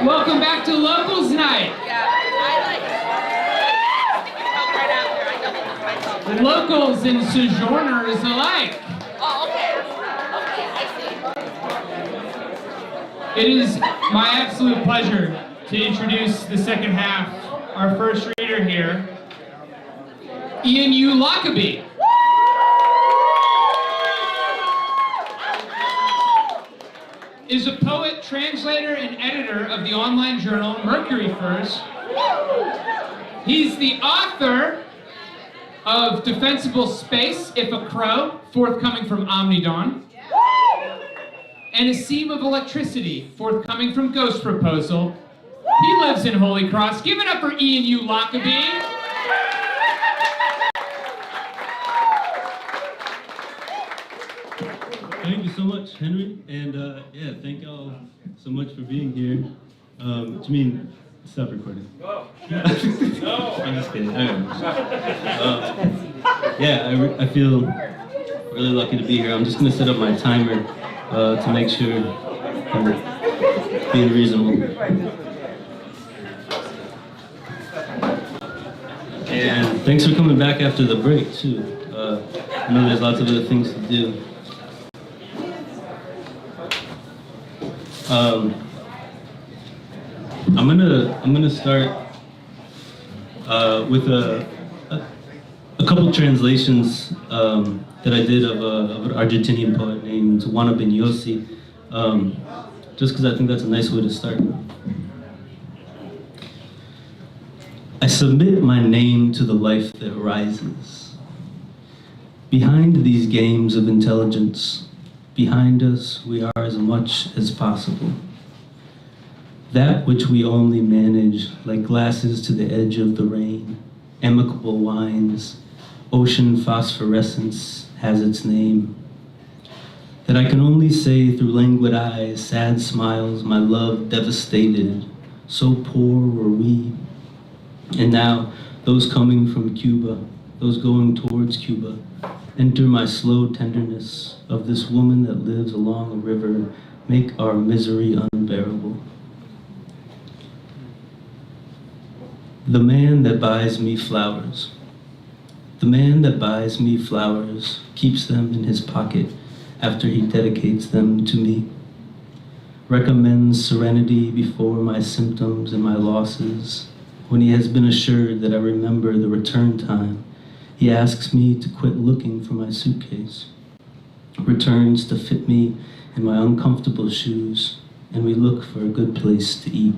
Welcome back to Locals Night. Locals and sojourners alike. It is my absolute pleasure to introduce the second half, our first reader here, U Lockaby. Is a poet, translator, and editor of the online journal Mercury Furs. He's the author of Defensible Space, If a Crow, forthcoming from Omnidawn, and A Seam of Electricity, forthcoming from Ghost Proposal. He lives in Holy Cross. Give it up for U Lockaby. Thank you so much, Henry, and yeah, thank y'all so much for being here. Do you mean stop recording? No. I'm just kidding. Yeah, I feel really lucky to be here. I'm just gonna set up my timer to make sure I'm being reasonable. And thanks for coming back after the break too. I know there's lots of other things to do. I'm gonna start with a couple translations that I did of an Argentinian poet named Juana Benyosi, just because I think that's a nice way to start. I submit my name to the life that rises. Behind these games of intelligence, behind us we are as much as possible. That which we only manage like glasses to the edge of the rain, amicable wines, ocean phosphorescence has its name. That I can only say through languid eyes, sad smiles, my love devastated, so poor were we. And now, those coming from Cuba, those going towards Cuba, enter my slow tenderness of this woman that lives along a river make our misery unbearable. The man that buys me flowers. The man that buys me flowers keeps them in his pocket after he dedicates them to me. Recommends serenity before my symptoms and my losses. When he has been assured that I remember the return time, he asks me to quit looking for my suitcase. Returns to fit me in my uncomfortable shoes, and we look for a good place to eat.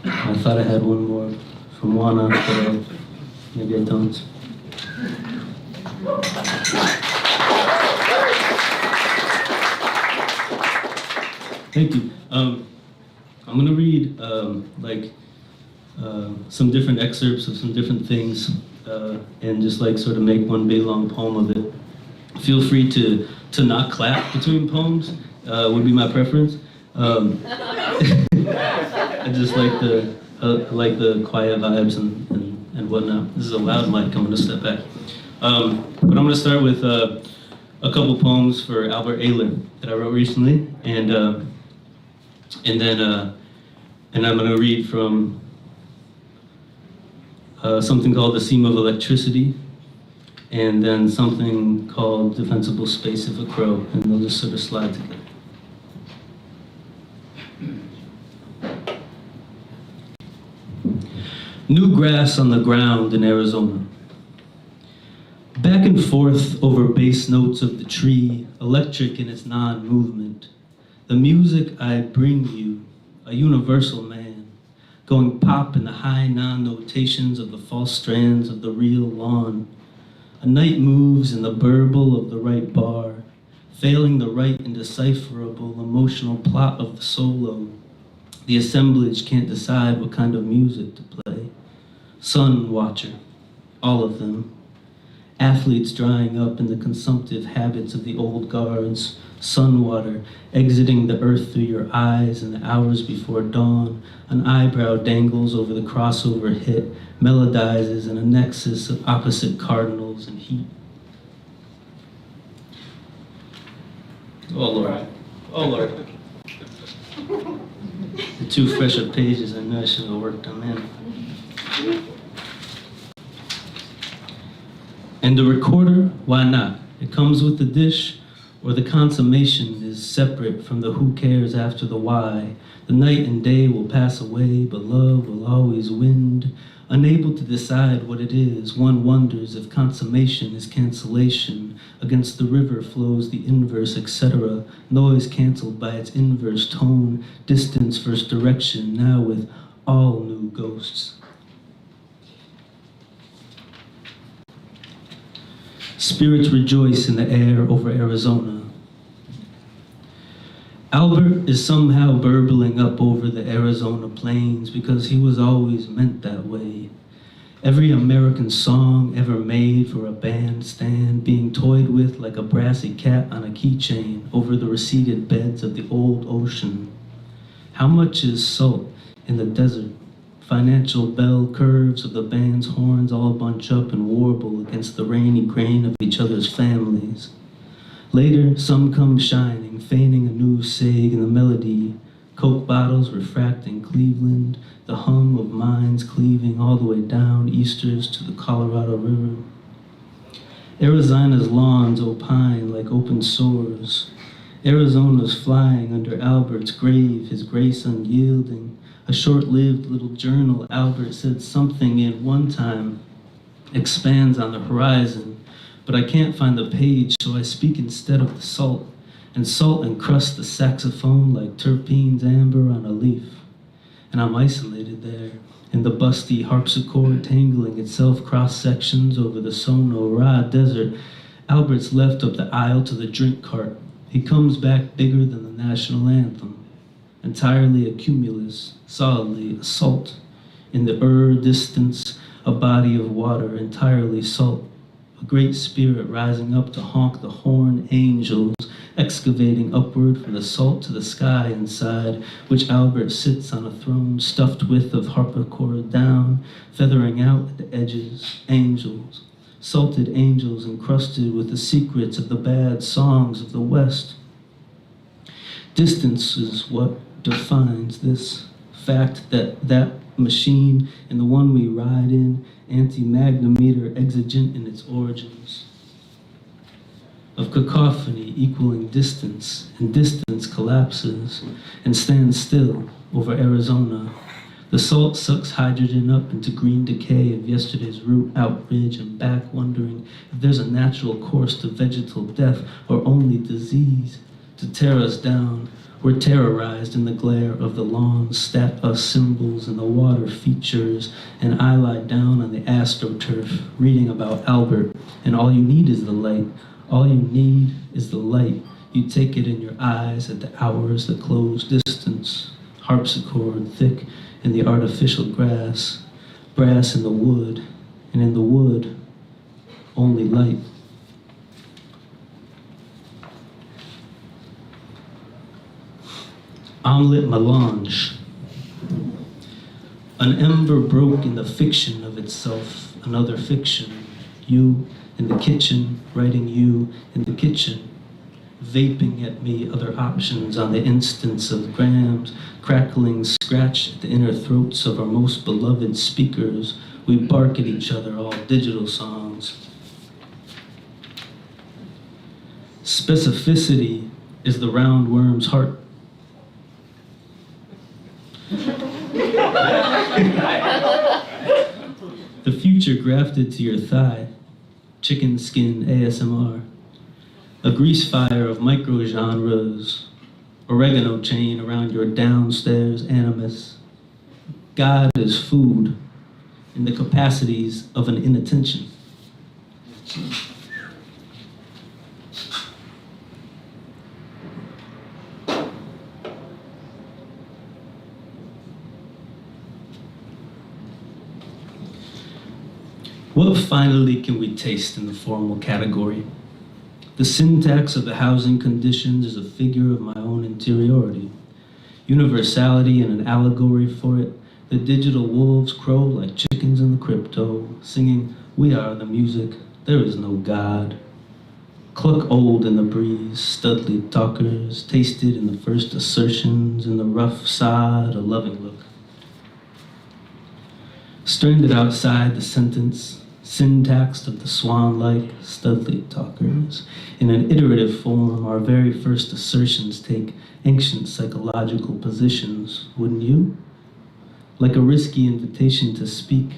I thought I had one more from Juana, but maybe I don't. Thank you. I'm going to read some different excerpts of some different things and just like sort of make one big long poem of it. Feel free to not clap between poems, would be my preference. I just like the quiet vibes and whatnot. This is a loud mic, I'm gonna step back. But I'm gonna start with a couple poems for Albert Ayler that I wrote recently, and then I'm gonna read from something called The Seam of Electricity, and then something called Defensible Space of a Crow, and they'll just sort of slide together. New grass on the ground in Arizona. Back and forth over bass notes of the tree, electric in its non-movement. The music I bring you, a universal man, going pop in the high non-notations of the false strands of the real lawn. A night moves in the burble of the right bar, failing the right indecipherable emotional plot of the solo. The assemblage can't decide what kind of music to play. Sun watcher, all of them. Athletes drying up in the consumptive habits of the old guards. Sun water exiting the earth through your eyes in the hours before dawn. An eyebrow dangles over the crossover hit, melodizes in a nexus of opposite cardinals and heat. Oh Lord, oh Lord. The two fresher pages, I know I should have worked them in. And the recorder, why not? It comes with the dish, or the consummation is separate from the who cares after the why. The night and day will pass away, but love will always win. Unable to decide what it is, one wonders if consummation is cancellation. Against the river flows the inverse, etc. Noise canceled by its inverse tone. Distance versus direction, now with all new ghosts. Spirits rejoice in the air over Arizona. Albert is somehow burbling up over the Arizona plains because he was always meant that way. Every American song ever made for a bandstand being toyed with like a brassy cat on a keychain over the receded beds of the old ocean. How much is salt in the desert? Financial bell curves of the band's horns all bunch up and warble against the rainy grain of each other's families. Later, some come shining, feigning a new sag in the melody. Coke bottles refracting Cleveland, the hum of mines cleaving all the way down easters to the Colorado River. Arizona's lawns opine like open sores. Arizona's flying under Albert's grave, his grace unyielding. A short-lived little journal, Albert said something in one time, expands on the horizon, but I can't find the page, so I speak instead of the salt, and salt encrusts the saxophone like terpenes amber on a leaf. And I'm isolated there, in the busty harpsichord tangling itself cross-sections over the Sonora Desert. Albert's left up the aisle to the drink cart. He comes back bigger than the national anthem. Entirely a cumulus, solidly a salt. In the distance, a body of water, entirely salt. A great spirit rising up to honk the horn angels, excavating upward from the salt to the sky inside, which Albert sits on a throne stuffed with of harpsichord down, feathering out at the edges, angels. salted angels encrusted with the secrets of the bad songs of the West. Distance is what defines this fact that that machine and the one we ride in, anti-magnometer exigent in its origins. Of cacophony equaling distance, and distance collapses and stands still over Arizona. The salt sucks hydrogen up into green decay of yesterday's root outridge and back, wondering if there's a natural course to vegetal death or only disease to tear us down. We're terrorized in the glare of the lawns, stat us symbols and the water features, and I lie down on the astroturf, reading about Albert, and all you need is the light. All you need is the light. You take it in your eyes at the hours that close distance, harpsichord thick in the artificial grass, brass in the wood, and in the wood, only light. Omelette melange. An ember broke in the fiction of itself, another fiction. You in the kitchen, writing you in the kitchen, vaping at me other options on the instance of grams, crackling scratch at the inner throats of our most beloved speakers. We bark at each other, all digital songs. Specificity is the roundworm's heart. The future grafted to your thigh, chicken skin ASMR, a grease fire of micro-genres, oregano chain around your downstairs animus. God is food in the capacities of an inattention. What finally can we taste in the formal category? The syntax of the housing conditions is a figure of my own interiority. Universality and an allegory for it. The digital wolves crow like chickens in the crypto, singing, "We are the music, there is no God." Cluck old in the breeze, studly talkers, tasted in the first assertions, in the rough sod, a loving look. Stranded outside the sentence, syntaxed of the swan-like, studly talkers. In an iterative form, our very first assertions take ancient psychological positions, wouldn't you? Like a risky invitation to speak,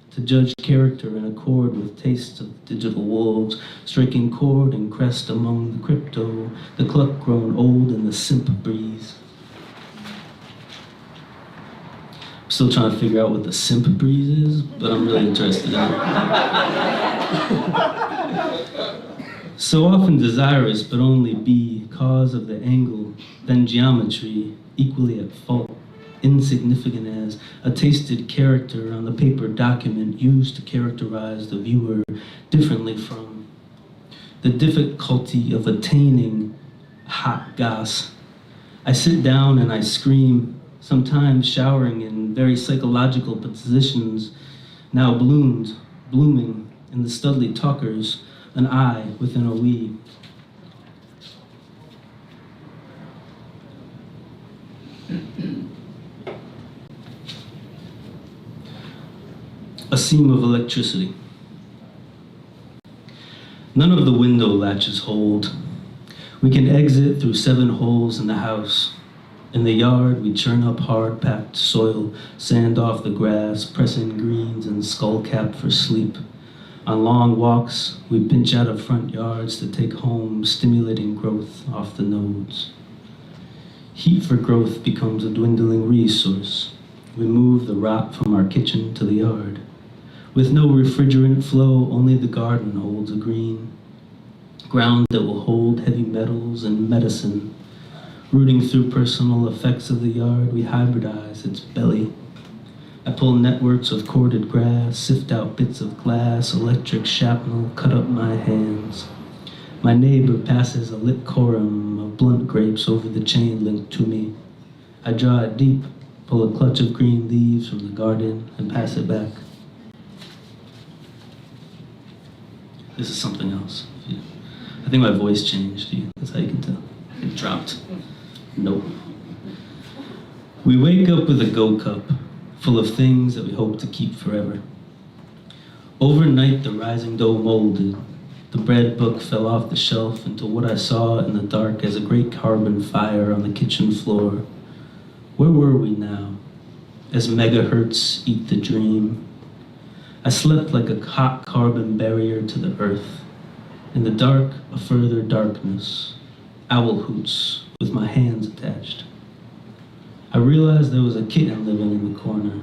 to judge character in accord with tastes of digital wolves, striking chord and crest among the crypto, the cluck grown old in the simp breeze. Still trying to figure out what the simp breeze is, but I'm really interested in it. So often desirous, but only be cause of the angle, then geometry, equally at fault, insignificant as a tasted character on the paper document used to characterize the viewer differently from the difficulty of attaining hot goss. I sit down and I scream, sometimes showering in very psychological positions, now blooming in the studly talkers, an I within a we. A seam of electricity. None of the window latches hold. We can exit through 7 holes in the house. In the yard, we churn up hard-packed soil, sand off the grass, press in greens and skullcap for sleep. On long walks, we pinch out of front yards to take home, stimulating growth off the nodes. Heat for growth becomes a dwindling resource. We move the rot from our kitchen to the yard. With no refrigerant flow, only the garden holds a green. Ground that will hold heavy metals and medicine. Rooting through personal effects of the yard, we hybridize its belly. I pull networks of corded grass, sift out bits of glass, electric shrapnel, cut up my hands. My neighbor passes a lit corum of blunt grapes over the chain link to me. I draw it deep, pull a clutch of green leaves from the garden, and pass it back. This is something else. Yeah. I think my voice changed. That's how you can tell. It dropped. Nope. We wake up with a go cup full of things that we hope to keep forever. Overnight, the rising dough molded. The bread book fell off the shelf into what I saw in the dark as a great carbon fire on the kitchen floor. Where were we now? As megahertz eat the dream. I slept like a hot carbon barrier to the earth. In the dark, a further darkness. Owl hoots with my hands attached. I realized there was a kitten living in the corner.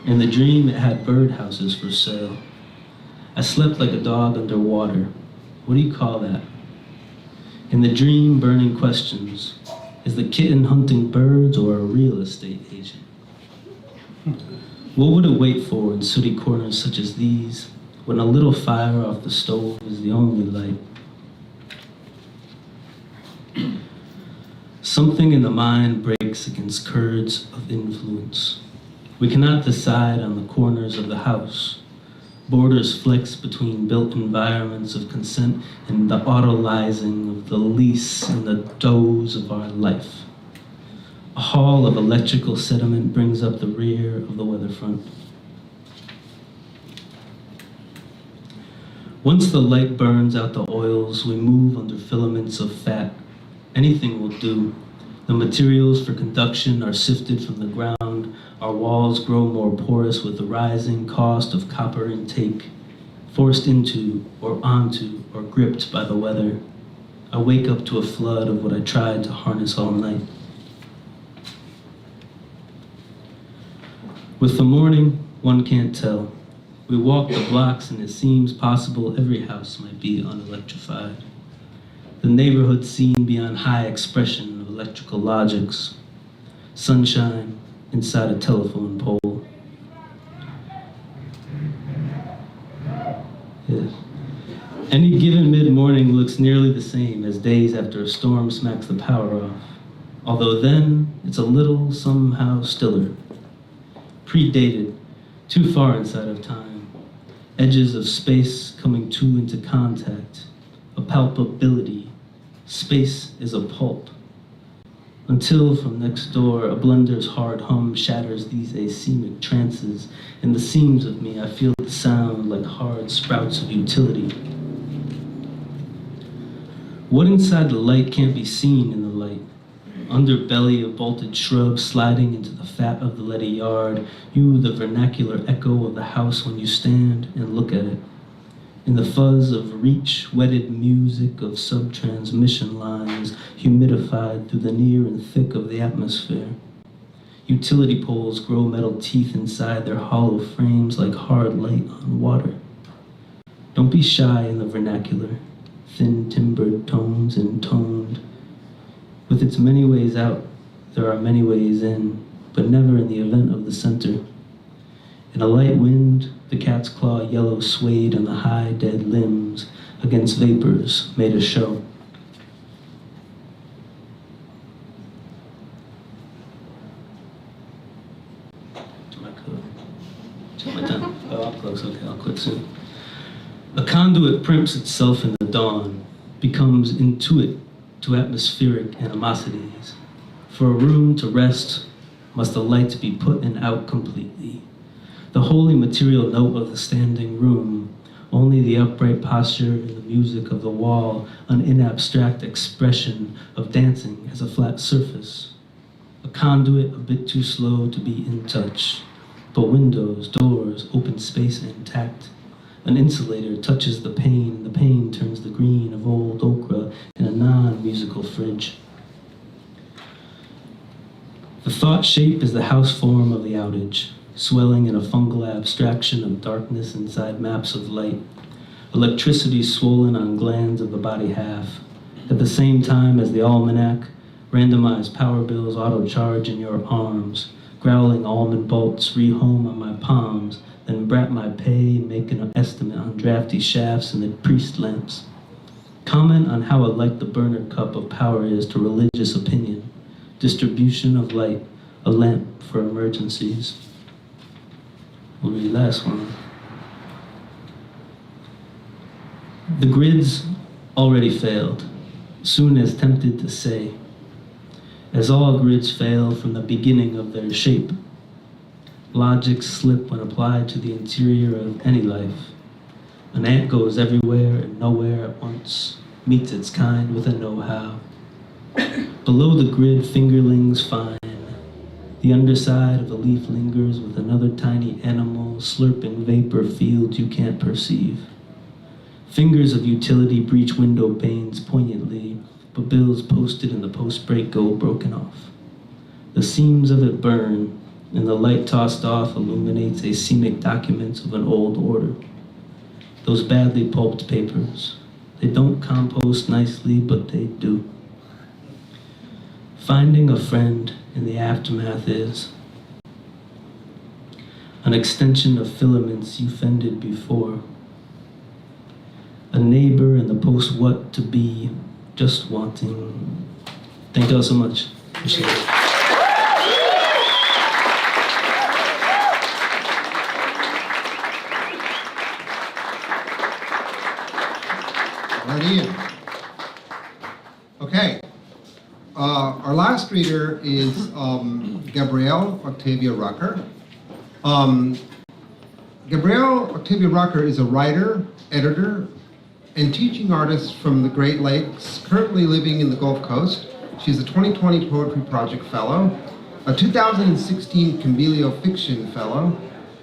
In the dream, it had birdhouses for sale. I slept like a dog underwater. What do you call that? In the dream, burning questions. Is the kitten hunting birds or a real estate agent? What would it wait for in sooty corners such as these, when a little fire off the stove is the only light? Something in the mind breaks against currents of influence. We cannot decide on the corners of the house. Borders flex between built environments of consent and the autolyzing of the lease and the doze of our life. A hall of electrical sediment brings up the rear of the weather front. Once the light burns out the oils, we move under filaments of fat. Anything will do. The materials for conduction are sifted from the ground. Our walls grow more porous with the rising cost of copper intake, forced into or onto or gripped by the weather. I wake up to a flood of what I tried to harness all night. With the morning, one can't tell. We walk the blocks and it seems possible every house might be unelectrified. The neighborhood seen beyond high expression of electrical logics. Sunshine inside a telephone pole. Yes. Any given mid-morning looks nearly the same as days after a storm smacks the power off. Although then, it's a little somehow stiller. Predated, too far inside of time. Edges of space coming two into contact. A palpability. Space is a pulp. Until from next door, a blender's hard hum shatters these asemic trances. In the seams of me, I feel the sound like hard sprouts of utility. What inside the light can't be seen in the light? Underbelly of bolted shrubs sliding into the fat of the leady yard. You, the vernacular echo of the house when you stand and look at it. In the fuzz of reach-wetted music of sub-transmission lines humidified through the near and thick of the atmosphere. Utility poles grow metal teeth inside their hollow frames like hard light on water. Don't be shy in the vernacular, thin timbered tones intoned. With its many ways out, there are many ways in, but never in the event of the center. In a light wind, the cat's claw yellow swayed on the high dead limbs against vapors made a show. Oh, I'll close, okay, I'll quit soon. A conduit primps itself in the dawn, becomes intuit to atmospheric animosities. For a room to rest, must the light be put and out completely. The holy material note of the standing room, only the upright posture and the music of the wall, an inabstract expression of dancing as a flat surface. A conduit a bit too slow to be in touch, but windows, doors, open space intact. An insulator touches the pane turns the green of old okra in a non-musical fridge. The thought shape is the house form of the outage, swelling in a fungal abstraction of darkness inside maps of light. Electricity swollen on glands of the body half. At the same time as the almanac, randomized power bills auto-charge in your arms, growling almond bolts rehome on my palms, then brat my pay, making an estimate on drafty shafts and the priest lamps. Comment on how alike the burner cup of power is to religious opinion. Distribution of light, a lamp for emergencies. We'll read the last one. The grids already failed, soon as tempted to say, as all grids fail from the beginning of their shape. Logic slip when applied to the interior of any life. An ant goes everywhere and nowhere at once, meets its kind with a know-how. Below the grid, fingerlings fine. The underside of a leaf lingers with another tiny animal slurping vapor fields you can't perceive. Fingers of utility breach window panes poignantly, but bills posted in the post-break go broken off. The seams of it burn, and the light tossed off illuminates asemic documents of an old order. Those badly pulped papers, they don't compost nicely, but they do. Finding a friend in the aftermath is an extension of filaments you fended before. A neighbor in the post-what to be, just wanting. Thank you all so much. Appreciate it. Right in. Okay. Our last reader is Gabrielle Octavia Rucker. Gabrielle Octavia Rucker is a writer, editor, and teaching artist from the Great Lakes, currently living in the Gulf Coast. She's a 2020 Poetry Project Fellow, a 2016 Convilio Fiction Fellow,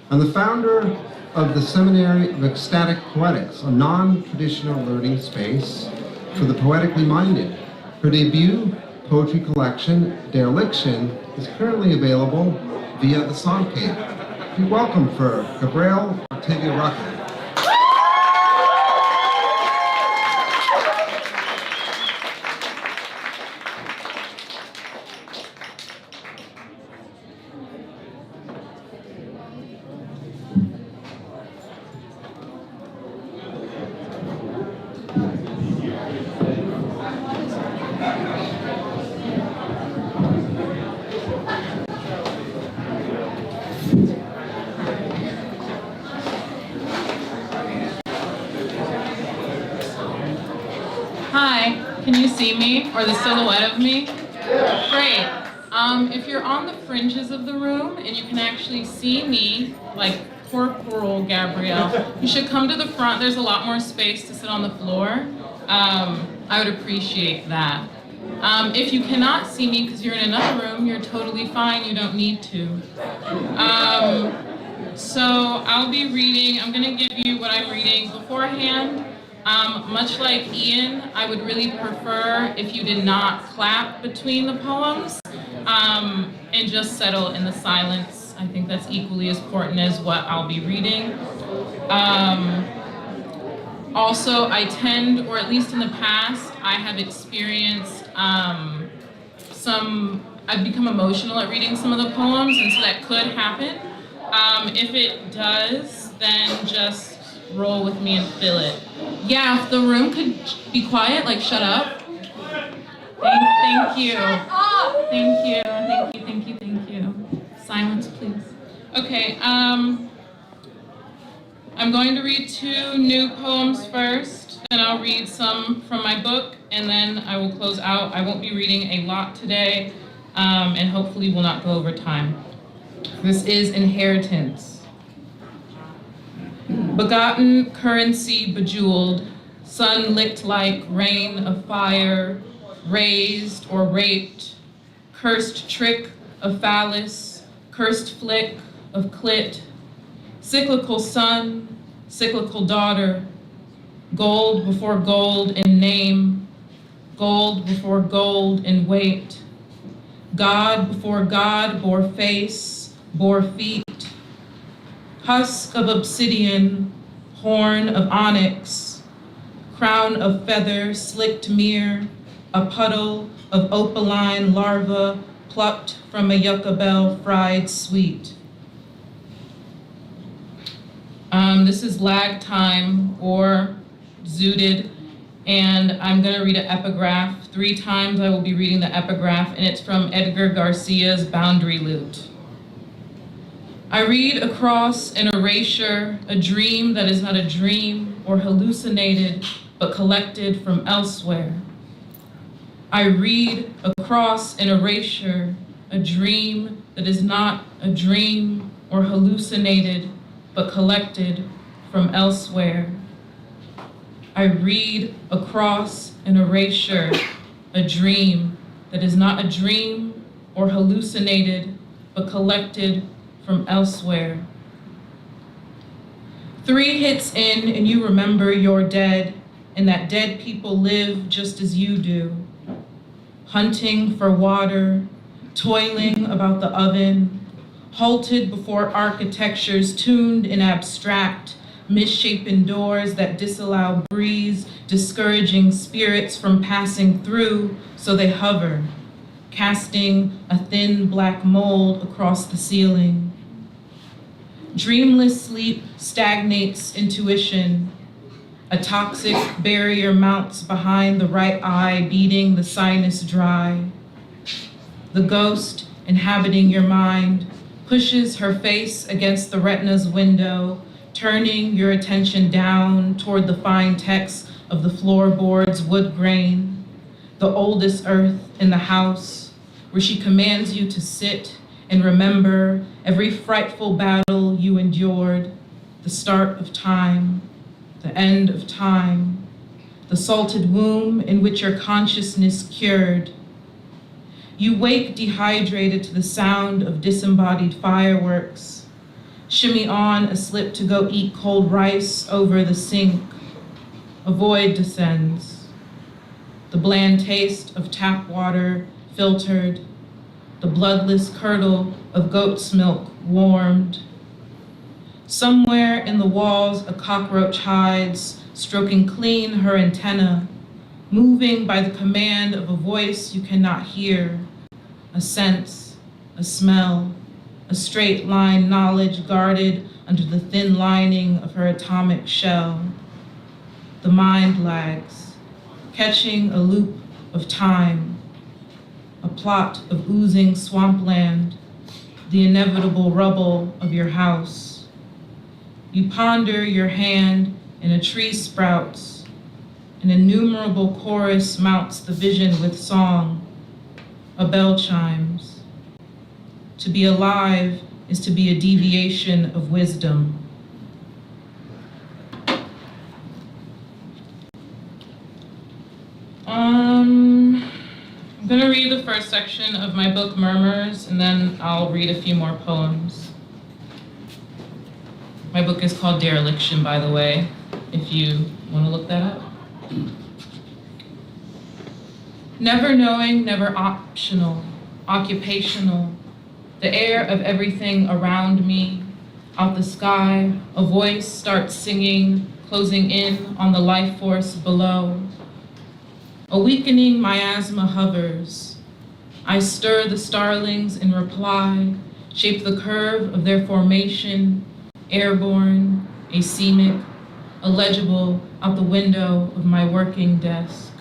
and the founder of the Seminary of Ecstatic Poetics, a non-traditional learning space for the poetically minded. Her debut poetry collection, Dereliction, is currently available via the Songcape. Please welcome for Gabrielle Octavia Rucker. Hi, can you see me or the silhouette of me? Great. If you're on the fringes of the room and you can actually see me, like Corporal Gabrielle, you should come to the front. There's a lot more space to sit on the floor. I would appreciate that. If you cannot see me because you're in another room, you're totally fine. You don't need to. So I'll be reading. I'm going to give you what I'm reading beforehand. Much like Ian, I would really prefer if you did not clap between the poems and just settle in the silence. I think that's equally as important as what I'll be reading. Also, I tend, or at least in the past, I have experienced I've become emotional at reading some of the poems, and so that could happen. If it does, then just roll with me and fill it. Yeah, if the room could be quiet, like shut up. Thank you. Thank you, thank you, thank you, thank you. Silence, please. Okay, I'm going to read 2 new poems first, then I'll read some from my book, and then I will close out. I won't be reading a lot today, and hopefully will not go over time. This is Inheritance. Begotten currency bejeweled, sun licked like rain of fire, raised or raped, cursed trick of phallus, cursed flick of clit, cyclical son, cyclical daughter, gold before gold in name, gold before gold in weight, God before God bore face, bore feet, husk of obsidian, horn of onyx, crown of feather, slicked mirror, a puddle of opaline larva plucked from a yucca bell fried sweet. This is lag time or zooted, and I'm gonna read an epigraph. 3 times I will be reading the epigraph, and it's from Edgar Garcia's Boundary Lute. I read across an erasure, a dream that is not a dream, or hallucinated, but collected from elsewhere. I read across an erasure a dream that is not a dream or hallucinated, but collected from elsewhere. I read across an erasure a dream that is not a dream or hallucinated, but collected from elsewhere. 3 hits in and you remember you're dead, and that dead people live just as you do. Hunting for water, toiling about the oven, halted before architectures tuned in abstract, misshapen doors that disallow breeze, discouraging spirits from passing through, so they hover, casting a thin black mold across the ceiling. Dreamless sleep stagnates intuition. A toxic barrier mounts behind the right eye, beating the sinus dry. The ghost inhabiting your mind pushes her face against the retina's window, turning your attention down toward the fine text of the floorboard's wood grain, the oldest earth in the house, where she commands you to sit and remember every frightful battle you endured, the start of time, the end of time, the salted womb in which your consciousness cured. You wake dehydrated to the sound of disembodied fireworks, shimmy on a slip to go eat cold rice over the sink. A void descends. The bland taste of tap water filtered, the bloodless curdle of goat's milk warmed. Somewhere in the walls a cockroach hides, stroking clean her antenna, moving by the command of a voice you cannot hear, a sense, a smell, a straight line knowledge guarded under the thin lining of her atomic shell. The mind lags, catching a loop of time, a plot of oozing swampland, the inevitable rubble of your house. You ponder your hand and a tree sprouts. An innumerable chorus mounts the vision with song. A bell chimes. To be alive is to be a deviation of wisdom. I'm gonna read the first section of my book, Murmurs, and then I'll read a few more poems. My book is called Dereliction, by the way, if you want to look that up. Never knowing, never optional, occupational, the air of everything around me, out the sky, a voice starts singing, closing in on the life force below. A weakening miasma hovers. I stir the starlings in reply, shape the curve of their formation, airborne, asemic, illegible out the window of my working desk.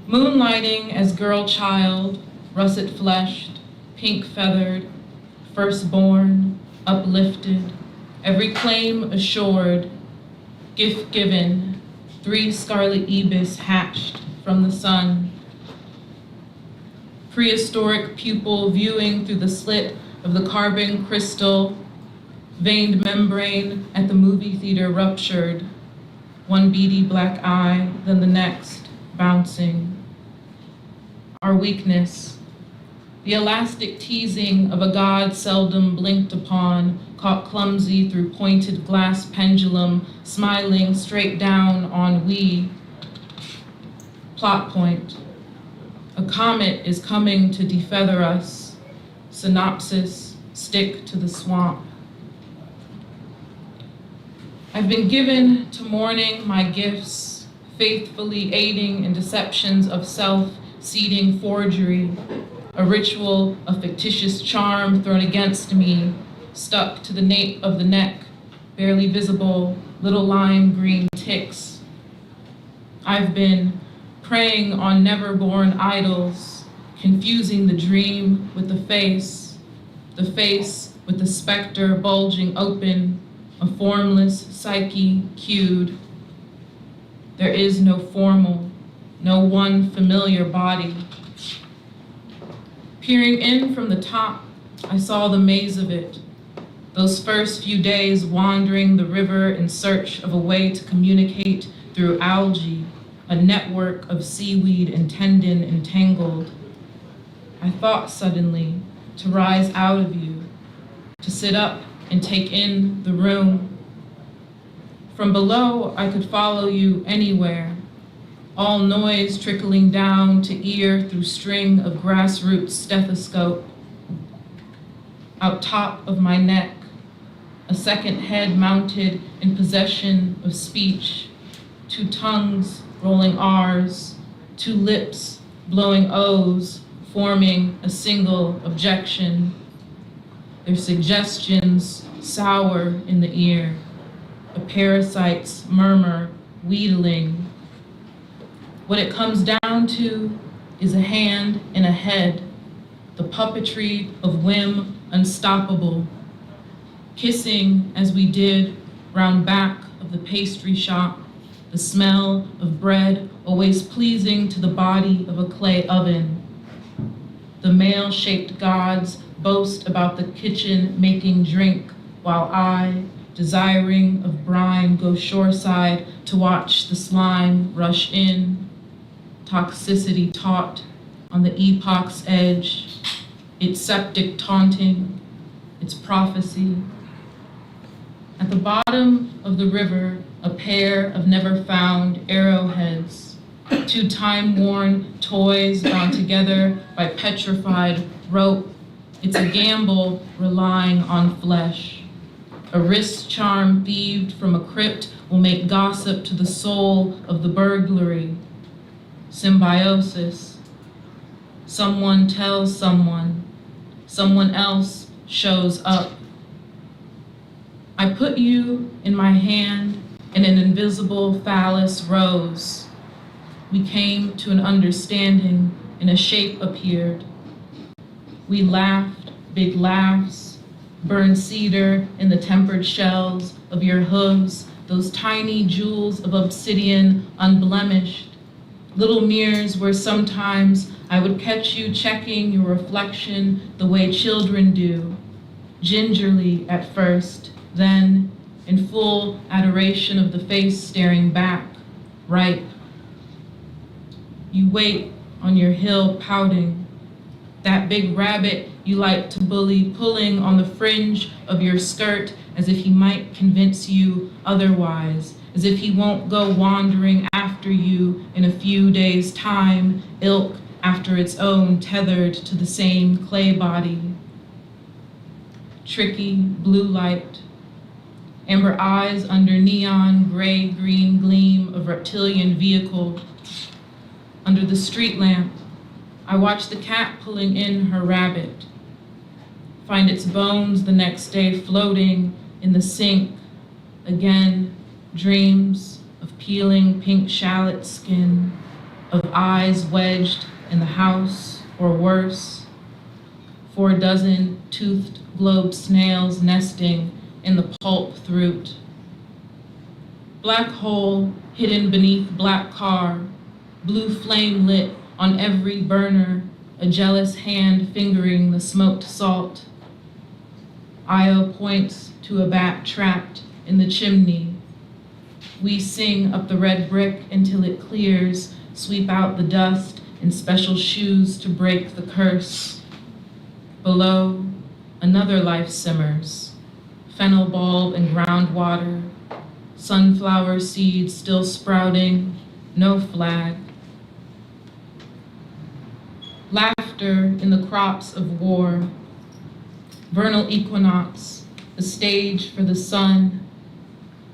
Moonlighting as girl child, russet-fleshed, pink-feathered, firstborn, uplifted, every claim assured, gift given, 3 scarlet ibis hatched from the sun. Prehistoric pupil viewing through the slit of the carbon crystal, veined membrane at the movie theater ruptured, one beady black eye, then the next, bouncing. Our weakness, the elastic teasing of a god seldom blinked upon, caught clumsy through pointed glass pendulum, smiling straight down on we. Plot point, a comet is coming to defeather us. Synopsis, stick to the swamp. I've been given to mourning my gifts, faithfully aiding in deceptions of self-seeding forgery, a ritual of fictitious charm thrown against me, stuck to the nape of the neck, barely visible, little lime green ticks. I've been preying on never-born idols, confusing the dream with the face with the specter bulging open, a formless psyche cued. There is no formal, no one familiar body. Peering in from the top, I saw the maze of it. Those first few days wandering the river in search of a way to communicate through algae, a network of seaweed and tendon entangled. I thought suddenly to rise out of you, to sit up and take in the room. From below, I could follow you anywhere, all noise trickling down to ear through string of grassroots stethoscope. Out top of my neck, a second head mounted in possession of speech, two tongues rolling R's, two lips blowing O's, forming a single objection. Their suggestions sour in the ear, a parasite's murmur wheedling. What it comes down to is a hand and a head, the puppetry of whim unstoppable, kissing as we did round back of the pastry shop, the smell of bread always pleasing to the body of a clay oven. The male-shaped gods boast about the kitchen making drink, while I, desiring of brine, go shoreside to watch the slime rush in. Toxicity taut on the epoch's edge, its septic taunting, its prophecy. At the bottom of the river, a pair of never-found arrowheads, two time-worn toys bound together by petrified rope. It's a gamble relying on flesh. A wrist charm thieved from a crypt will make gossip to the soul of the burglary. Symbiosis. Someone tells someone else shows up. I put you in my hand and an invisible phallus rose. We came to an understanding and a shape appeared. We laughed, big laughs, burned cedar in the tempered shells of your hooves, those tiny jewels of obsidian unblemished, little mirrors where sometimes I would catch you checking your reflection the way children do, gingerly at first, then in full adoration of the face staring back, ripe. You wait on your hill pouting, that big rabbit you like to bully pulling on the fringe of your skirt as if he might convince you otherwise, as if he won't go wandering after you in a few days' time, ilk after its own tethered to the same clay body. Tricky blue light, amber eyes under neon gray-green gleam of reptilian vehicle. Under the street lamp, I watch the cat pulling in her rabbit, find its bones the next day floating in the sink. Again, dreams of peeling pink shallot skin, of eyes wedged in the house, or worse, 4 dozen toothed globe snails nesting in the pulp throat. Black hole hidden beneath black car, blue flame lit on every burner, a jealous hand fingering the smoked salt. Io points to a bat trapped in the chimney. We sing up the red brick until it clears, sweep out the dust in special shoes to break the curse. Below, another life simmers, fennel bulb and groundwater, sunflower seeds still sprouting, no flag. Laughter in the crops of war, vernal equinox, a stage for the sun.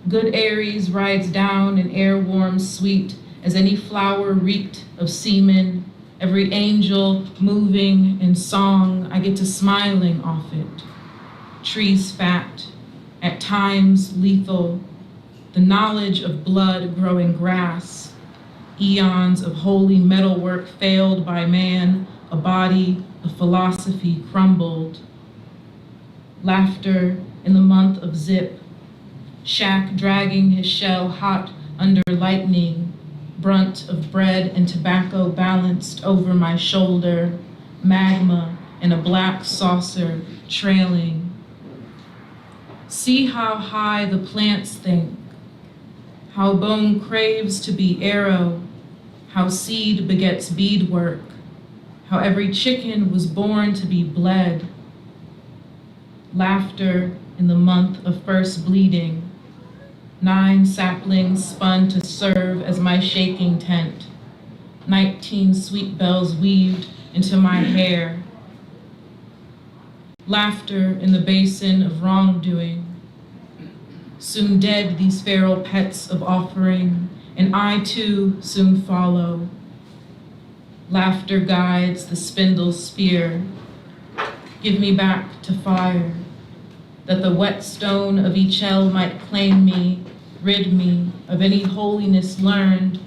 Good Aries rides down an air warm sweet as any flower reeked of semen, every angel moving in song, I get to smiling off it. Trees fat, at times lethal, the knowledge of blood growing grass, eons of holy metalwork failed by man, a body of philosophy crumbled. Laughter in the month of zip, shack dragging his shell hot under lightning, brunt of bread and tobacco balanced over my shoulder, magma in a black saucer trailing. See how high the plants think, how bone craves to be arrow, how seed begets beadwork, how every chicken was born to be bled. Laughter in the month of first bleeding, 9 saplings spun to serve as my shaking tent, 19 sweet bells weaved into my hair. Laughter in the basin of wrongdoing. Soon dead these feral pets of offering, and I too soon follow. Laughter guides the spindle's spear. Give me back to fire, that the whetstone of each ell might claim me, rid me of any holiness learned,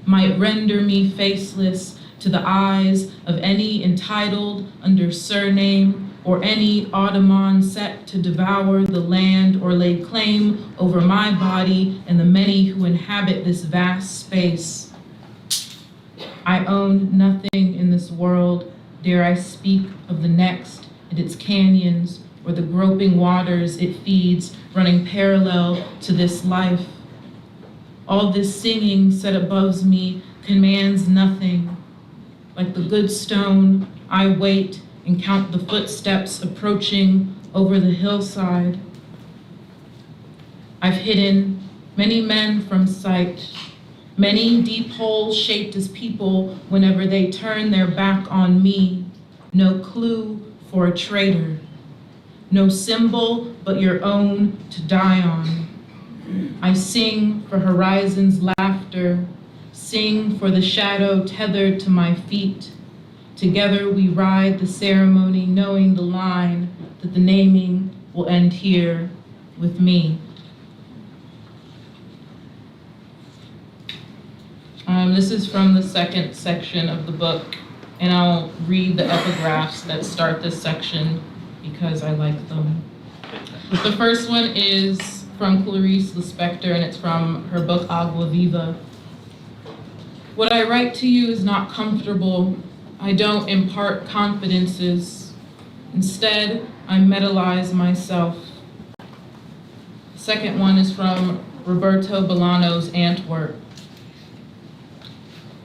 might render me faceless to the eyes of any entitled under surname, or any Ottoman set to devour the land or lay claim over my body and the many who inhabit this vast space. I own nothing in this world, dare I speak of the next and its canyons, or the groping waters it feeds, running parallel to this life. All this singing set above me commands nothing. Like the good stone, I wait and count the footsteps approaching over the hillside. I've hidden many men from sight, many deep holes shaped as people whenever they turn their back on me. No clue for a traitor, no symbol but your own to die on. I sing for horizon's laughter, sing for the shadow tethered to my feet. Together we ride the ceremony, knowing the line that the naming will end here with me. This is from the second section of the book, and I'll read the epigraphs that start this section because I like them. The first one is from Clarice Lispector, and it's from her book Agua Viva. What I write to you is not comfortable. I don't impart confidences. Instead, I metalize myself. The second one is from Roberto Bolano's Antwerp.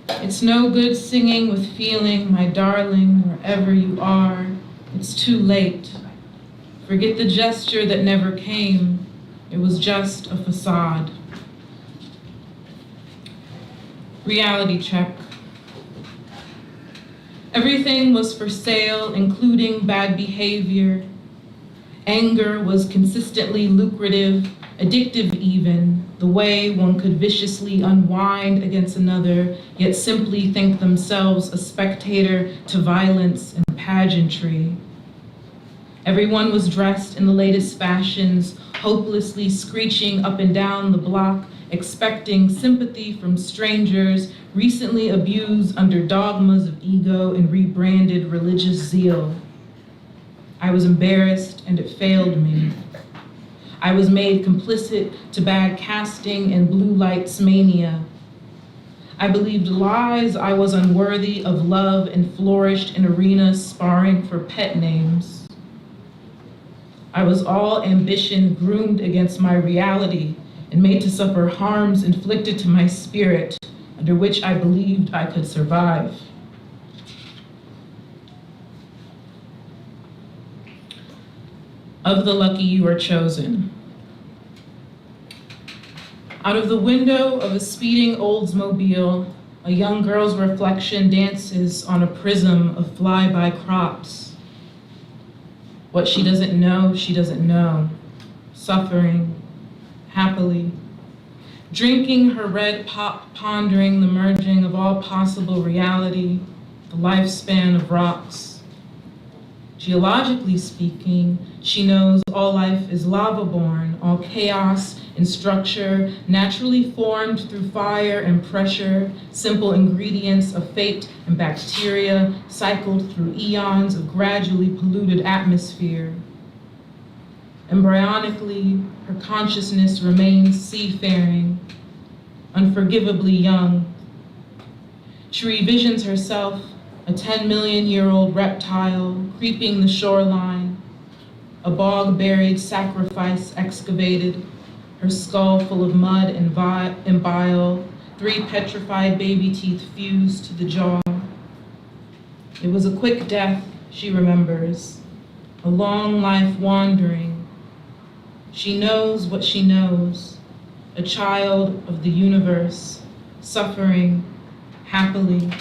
It's no good singing with feeling, my darling, wherever you are. It's too late. Forget the gesture that never came. It was just a facade. Reality check. Everything was for sale, including bad behavior. Anger was consistently lucrative, addictive even, the way one could viciously unwind against another, yet simply think themselves a spectator to violence and pageantry. Everyone was dressed in the latest fashions, hopelessly screeching up and down the block, expecting sympathy from strangers recently abused under dogmas of ego and rebranded religious zeal. I was embarrassed and it failed me. I was made complicit to bad casting and blue lights mania. I believed lies I was unworthy of love and flourished in arenas sparring for pet names. I was all ambition groomed against my reality and made to suffer harms inflicted to my spirit, under which I believed I could survive. Of the lucky you are chosen. Out of the window of a speeding Oldsmobile, a young girl's reflection dances on a prism of flyby crops. What she doesn't know, suffering, happily, drinking her red pop, pondering the merging of all possible reality, the lifespan of rocks. Geologically speaking, she knows all life is lava-born, all chaos and structure, naturally formed through fire and pressure, simple ingredients of fate and bacteria, cycled through eons of gradually polluted atmosphere. Embryonically, her consciousness remains seafaring, unforgivably young. She revisions herself, a 10-million-year-old reptile creeping the shoreline, a bog-buried sacrifice excavated, her skull full of mud and bile, 3 petrified baby teeth fused to the jaw. It was a quick death, she remembers, a long life wandering. She knows what she knows, a child of the universe, suffering happily,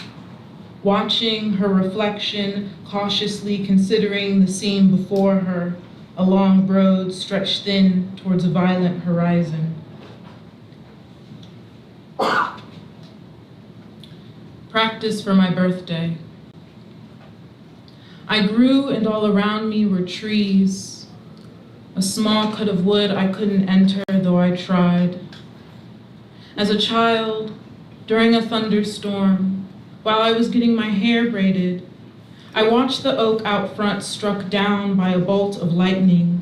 watching her reflection, cautiously considering the scene before her, a long road stretched thin towards a violent horizon. Practice for my birthday. I grew and all around me were trees, a small cut of wood I couldn't enter though I tried. As a child, during a thunderstorm, while I was getting my hair braided, I watched the oak out front struck down by a bolt of lightning.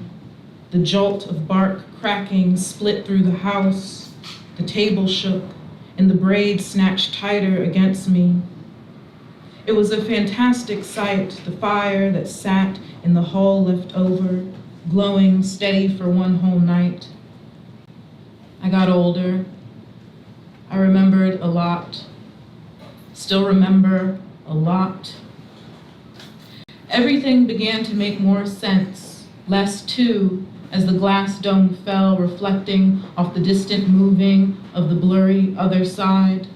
The jolt of bark cracking split through the house, the table shook, and the braid snatched tighter against me. It was a fantastic sight, the fire that sat in the hall left over, glowing steady for one whole night. I got older. I remembered a lot. Still remember a lot. Everything began to make more sense, less too, as the glass dome fell, reflecting off the distant moving of the blurry other side.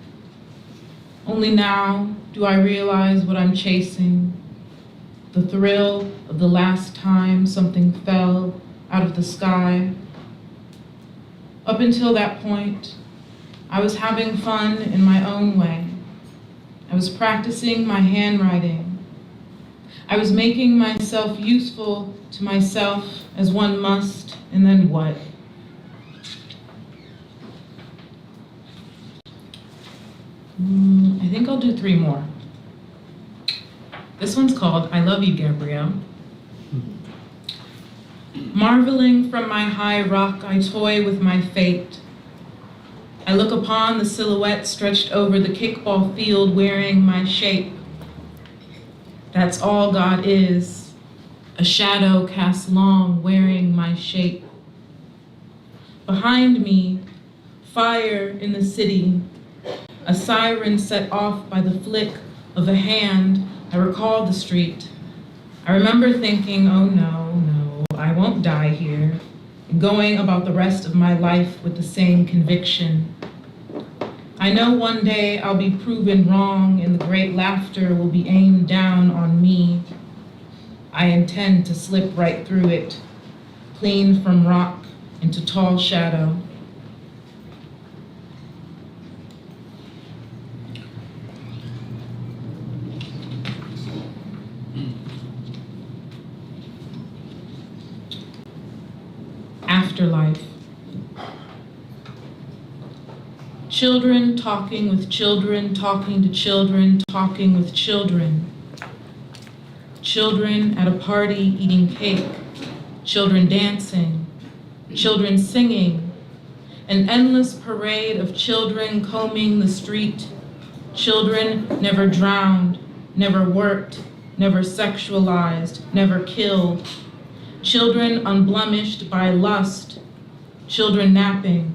Only now do I realize what I'm chasing, the thrill of the last time something fell out of the sky. Up until that point, I was having fun in my own way. I was practicing my handwriting. I was making myself useful to myself as one must, and then what? I think I'll do 3 more. This one's called I Love You, Gabrielle. Marveling from my high rock, I toy with my fate. I look upon the silhouette stretched over the kickball field wearing my shape. That's all God is, a shadow cast long wearing my shape. Behind me, fire in the city, a siren set off by the flick of a hand. I recall the street. I remember thinking, oh no, I won't die here, and going about the rest of my life with the same conviction. I know one day I'll be proven wrong and the great laughter will be aimed down on me. I intend to slip right through it, clean from rock into tall shadow. Afterlife. Children talking with children, talking to children, talking with children. Children at a party eating cake, children dancing, children singing, an endless parade of children combing the street, children never drowned, never worked, never sexualized, never killed, children unblemished by lust, children napping.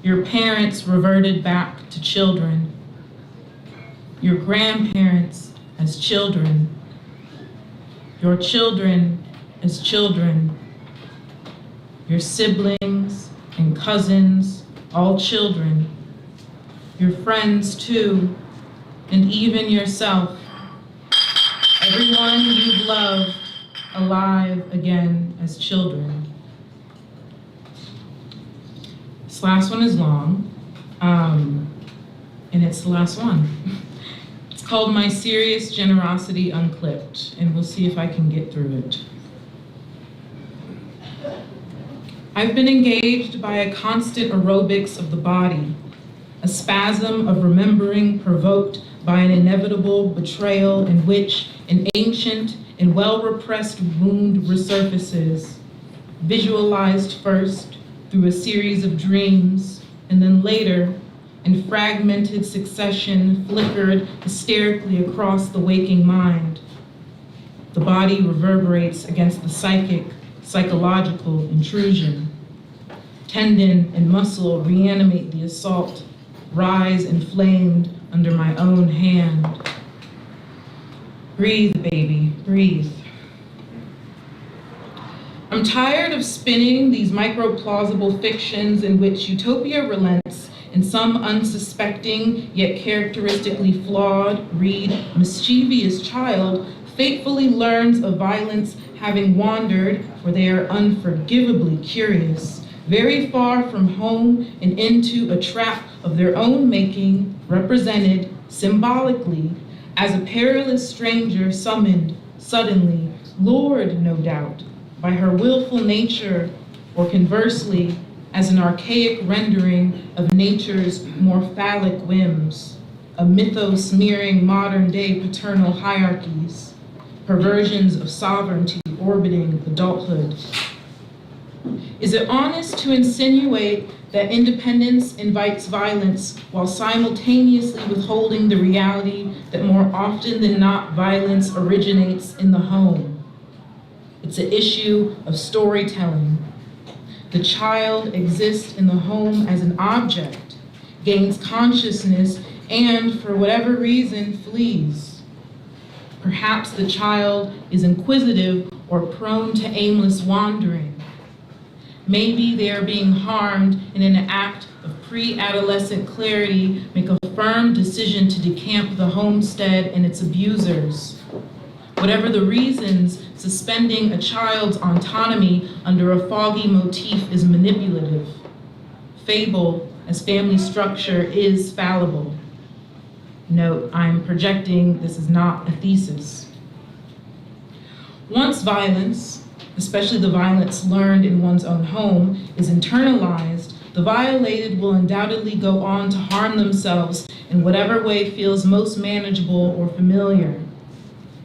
Your parents reverted back to children. Your grandparents as children. Your children as children. Your siblings and cousins, all children. Your friends too, and even yourself. Everyone you've loved, alive again as children. This last one is long, and it's the last one. It's called My Serious Generosity Unclipped, and we'll see if I can get through it. I've been engaged by a constant aerobics of the body, a spasm of remembering provoked by an inevitable betrayal in which an ancient and well-repressed wound resurfaces, visualized first through a series of dreams, and then later, in fragmented succession, flickered hysterically across the waking mind. The body reverberates against the psychological intrusion. Tendon and muscle reanimate the assault, rise inflamed under my own hand. Breathe, baby, breathe. I'm tired of spinning these micro-plausible fictions in which utopia relents and some unsuspecting yet characteristically flawed, read mischievous child fatefully learns of violence having wandered where they are unforgivably curious, very far from home and into a trap of their own making, represented symbolically as a perilous stranger summoned suddenly, lured no doubt by her willful nature, or conversely as an archaic rendering of nature's more phallic whims, a mythos smearing modern day paternal hierarchies, perversions of sovereignty orbiting adulthood. Is it honest to insinuate that independence invites violence while simultaneously withholding the reality that more often than not violence originates in the home? It's an issue of storytelling. The child exists in the home as an object, gains consciousness, and for whatever reason flees. Perhaps the child is inquisitive or prone to aimless wandering. Maybe they are being harmed and in an act of pre-adolescent clarity make a firm decision to decamp the homestead and its abusers. Whatever the reasons, suspending a child's autonomy under a foggy motif is manipulative. Fable, as family structure, is fallible. Note, I'm projecting, this is not a thesis. Once violence, especially the violence learned in one's own home, is internalized, the violated will undoubtedly go on to harm themselves in whatever way feels most manageable or familiar.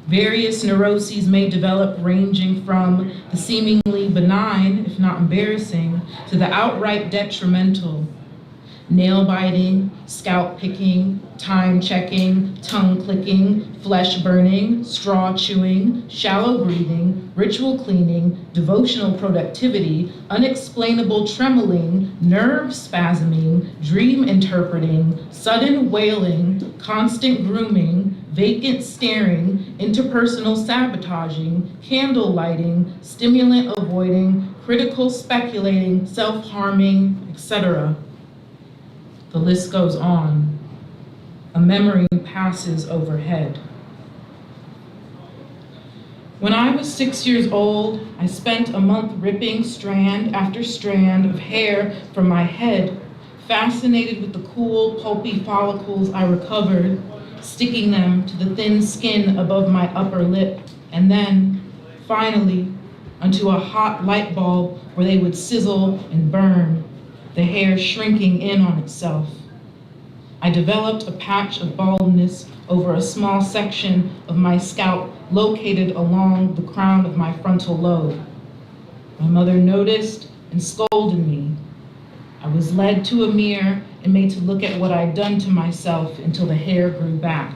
Various neuroses may develop, ranging from the seemingly benign, if not embarrassing, to the outright detrimental. Nail biting, scalp picking, time checking, tongue clicking, flesh burning, straw chewing, shallow breathing, ritual cleaning, devotional productivity, unexplainable tremoling, nerve spasming, dream interpreting, sudden wailing, constant grooming, vacant staring, interpersonal sabotaging, candle lighting, stimulant avoiding, critical speculating, self-harming, etc. The list goes on. A memory passes overhead. When I was 6 years old, I spent a month ripping strand after strand of hair from my head, fascinated with the cool, pulpy follicles I recovered, sticking them to the thin skin above my upper lip, and then, finally, onto a hot light bulb where they would sizzle and burn, the hair shrinking in on itself. I developed a patch of baldness over a small section of my scalp located along the crown of my frontal lobe. My mother noticed and scolded me. I was led to a mirror and made to look at what I'd done to myself until the hair grew back.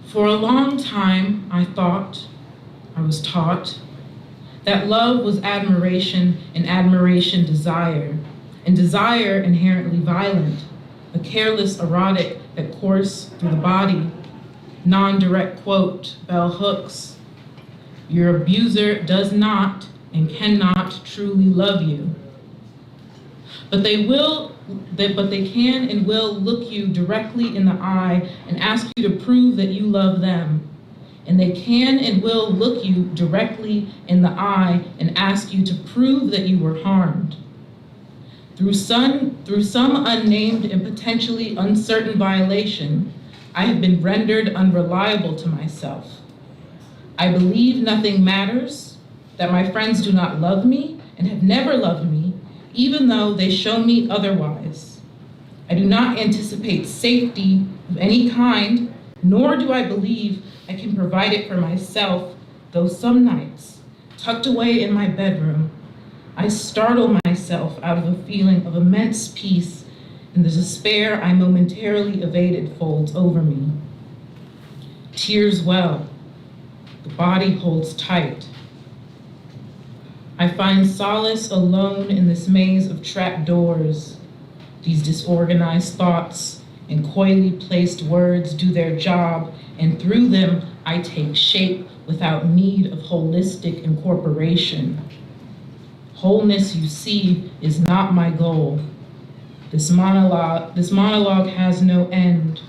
For a long time, I was taught, that love was admiration and admiration desire, and desire inherently violent, a careless erotic that coursed through the body. Non-direct quote, bell hooks, your abuser does not and cannot truly love you. But they can and will look you directly in the eye and ask you to prove that you love them. And they can and will look you directly in the eye and ask you to prove that you were harmed. Through some unnamed and potentially uncertain violation, I have been rendered unreliable to myself. I believe nothing matters, that my friends do not love me and have never loved me, even though they show me otherwise. I do not anticipate safety of any kind, nor do I believe I can provide it for myself, though some nights Tucked away in my bedroom, I startle myself out of a feeling of immense peace, and the despair I momentarily evaded folds over me. Tears well, the body holds tight. I find solace alone in this maze of trap doors. These disorganized thoughts and coyly placed words do their job, and through them I take shape without need of holistic incorporation. Wholeness, you see, is not my goal. This monologue has no end.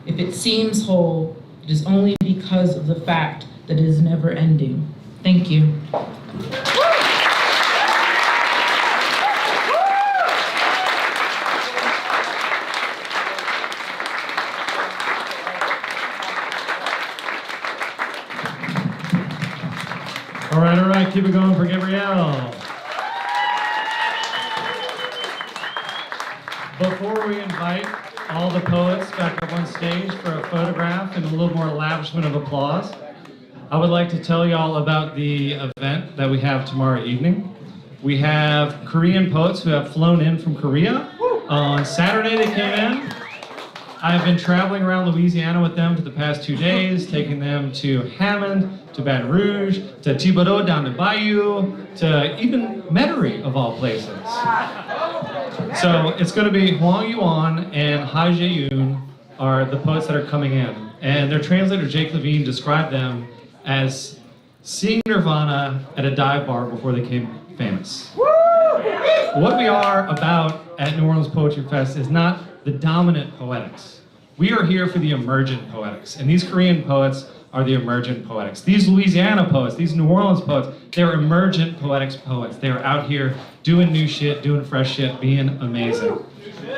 If it seems whole, it is only because of the fact that it is never ending. Thank you. All right, keep it going for Gabrielle. Before we invite all the poets back up on stage for a photograph and a little more lavishment of applause, I would like to tell you all about the event that we have tomorrow evening. We have Korean poets who have flown in from Korea. On Saturday they came in. I have been traveling around Louisiana with them for the past 2 days, taking them to Hammond, to Baton Rouge, to Thibodaux down to Bayou, to even Metairie of all places. So it's going to be Huang Yuan and Ha Jae-yoon are the poets that are coming in. And their translator, Jake Levine, described them as seeing Nirvana at a dive bar before they became famous. What we are about at New Orleans Poetry Fest is not the dominant poetics. We are here for the emergent poetics. And these Korean poets are the emergent poetics. These Louisiana poets, these New Orleans poets, they're emergent poetics poets. They are out here doing new shit, doing fresh shit, being amazing.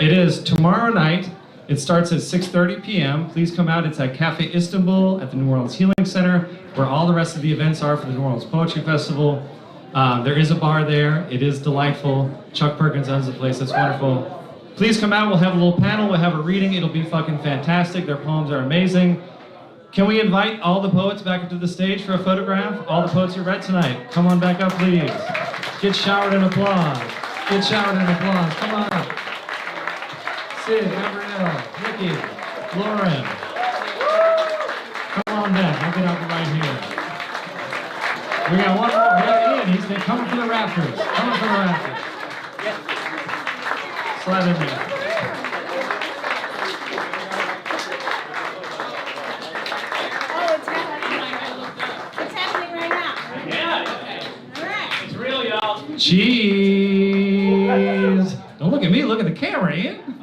It is tomorrow night. It starts at 6:30 p.m. Please come out. It's at Cafe Istanbul at the New Orleans Healing Center, where all the rest of the events are for the New Orleans Poetry Festival. There is a bar there. It is delightful. Chuck Perkins owns the place. It's wonderful. Please come out. We'll have a little panel. We'll have a reading. It'll be fucking fantastic. Their poems are amazing. Can we invite all the poets back up to the stage for a photograph? All the poets who read tonight. Come on back up, please. Get showered in applause. Get showered in applause. Come on up. Cid, Gabrielle, Nikki, Lauren. Come on back. We'll get up right here. We got one more. We got Ian. He's coming for the rafters. Coming for the rafters. Slide in there. Cheese! Don't look at me, look at the camera, Ian.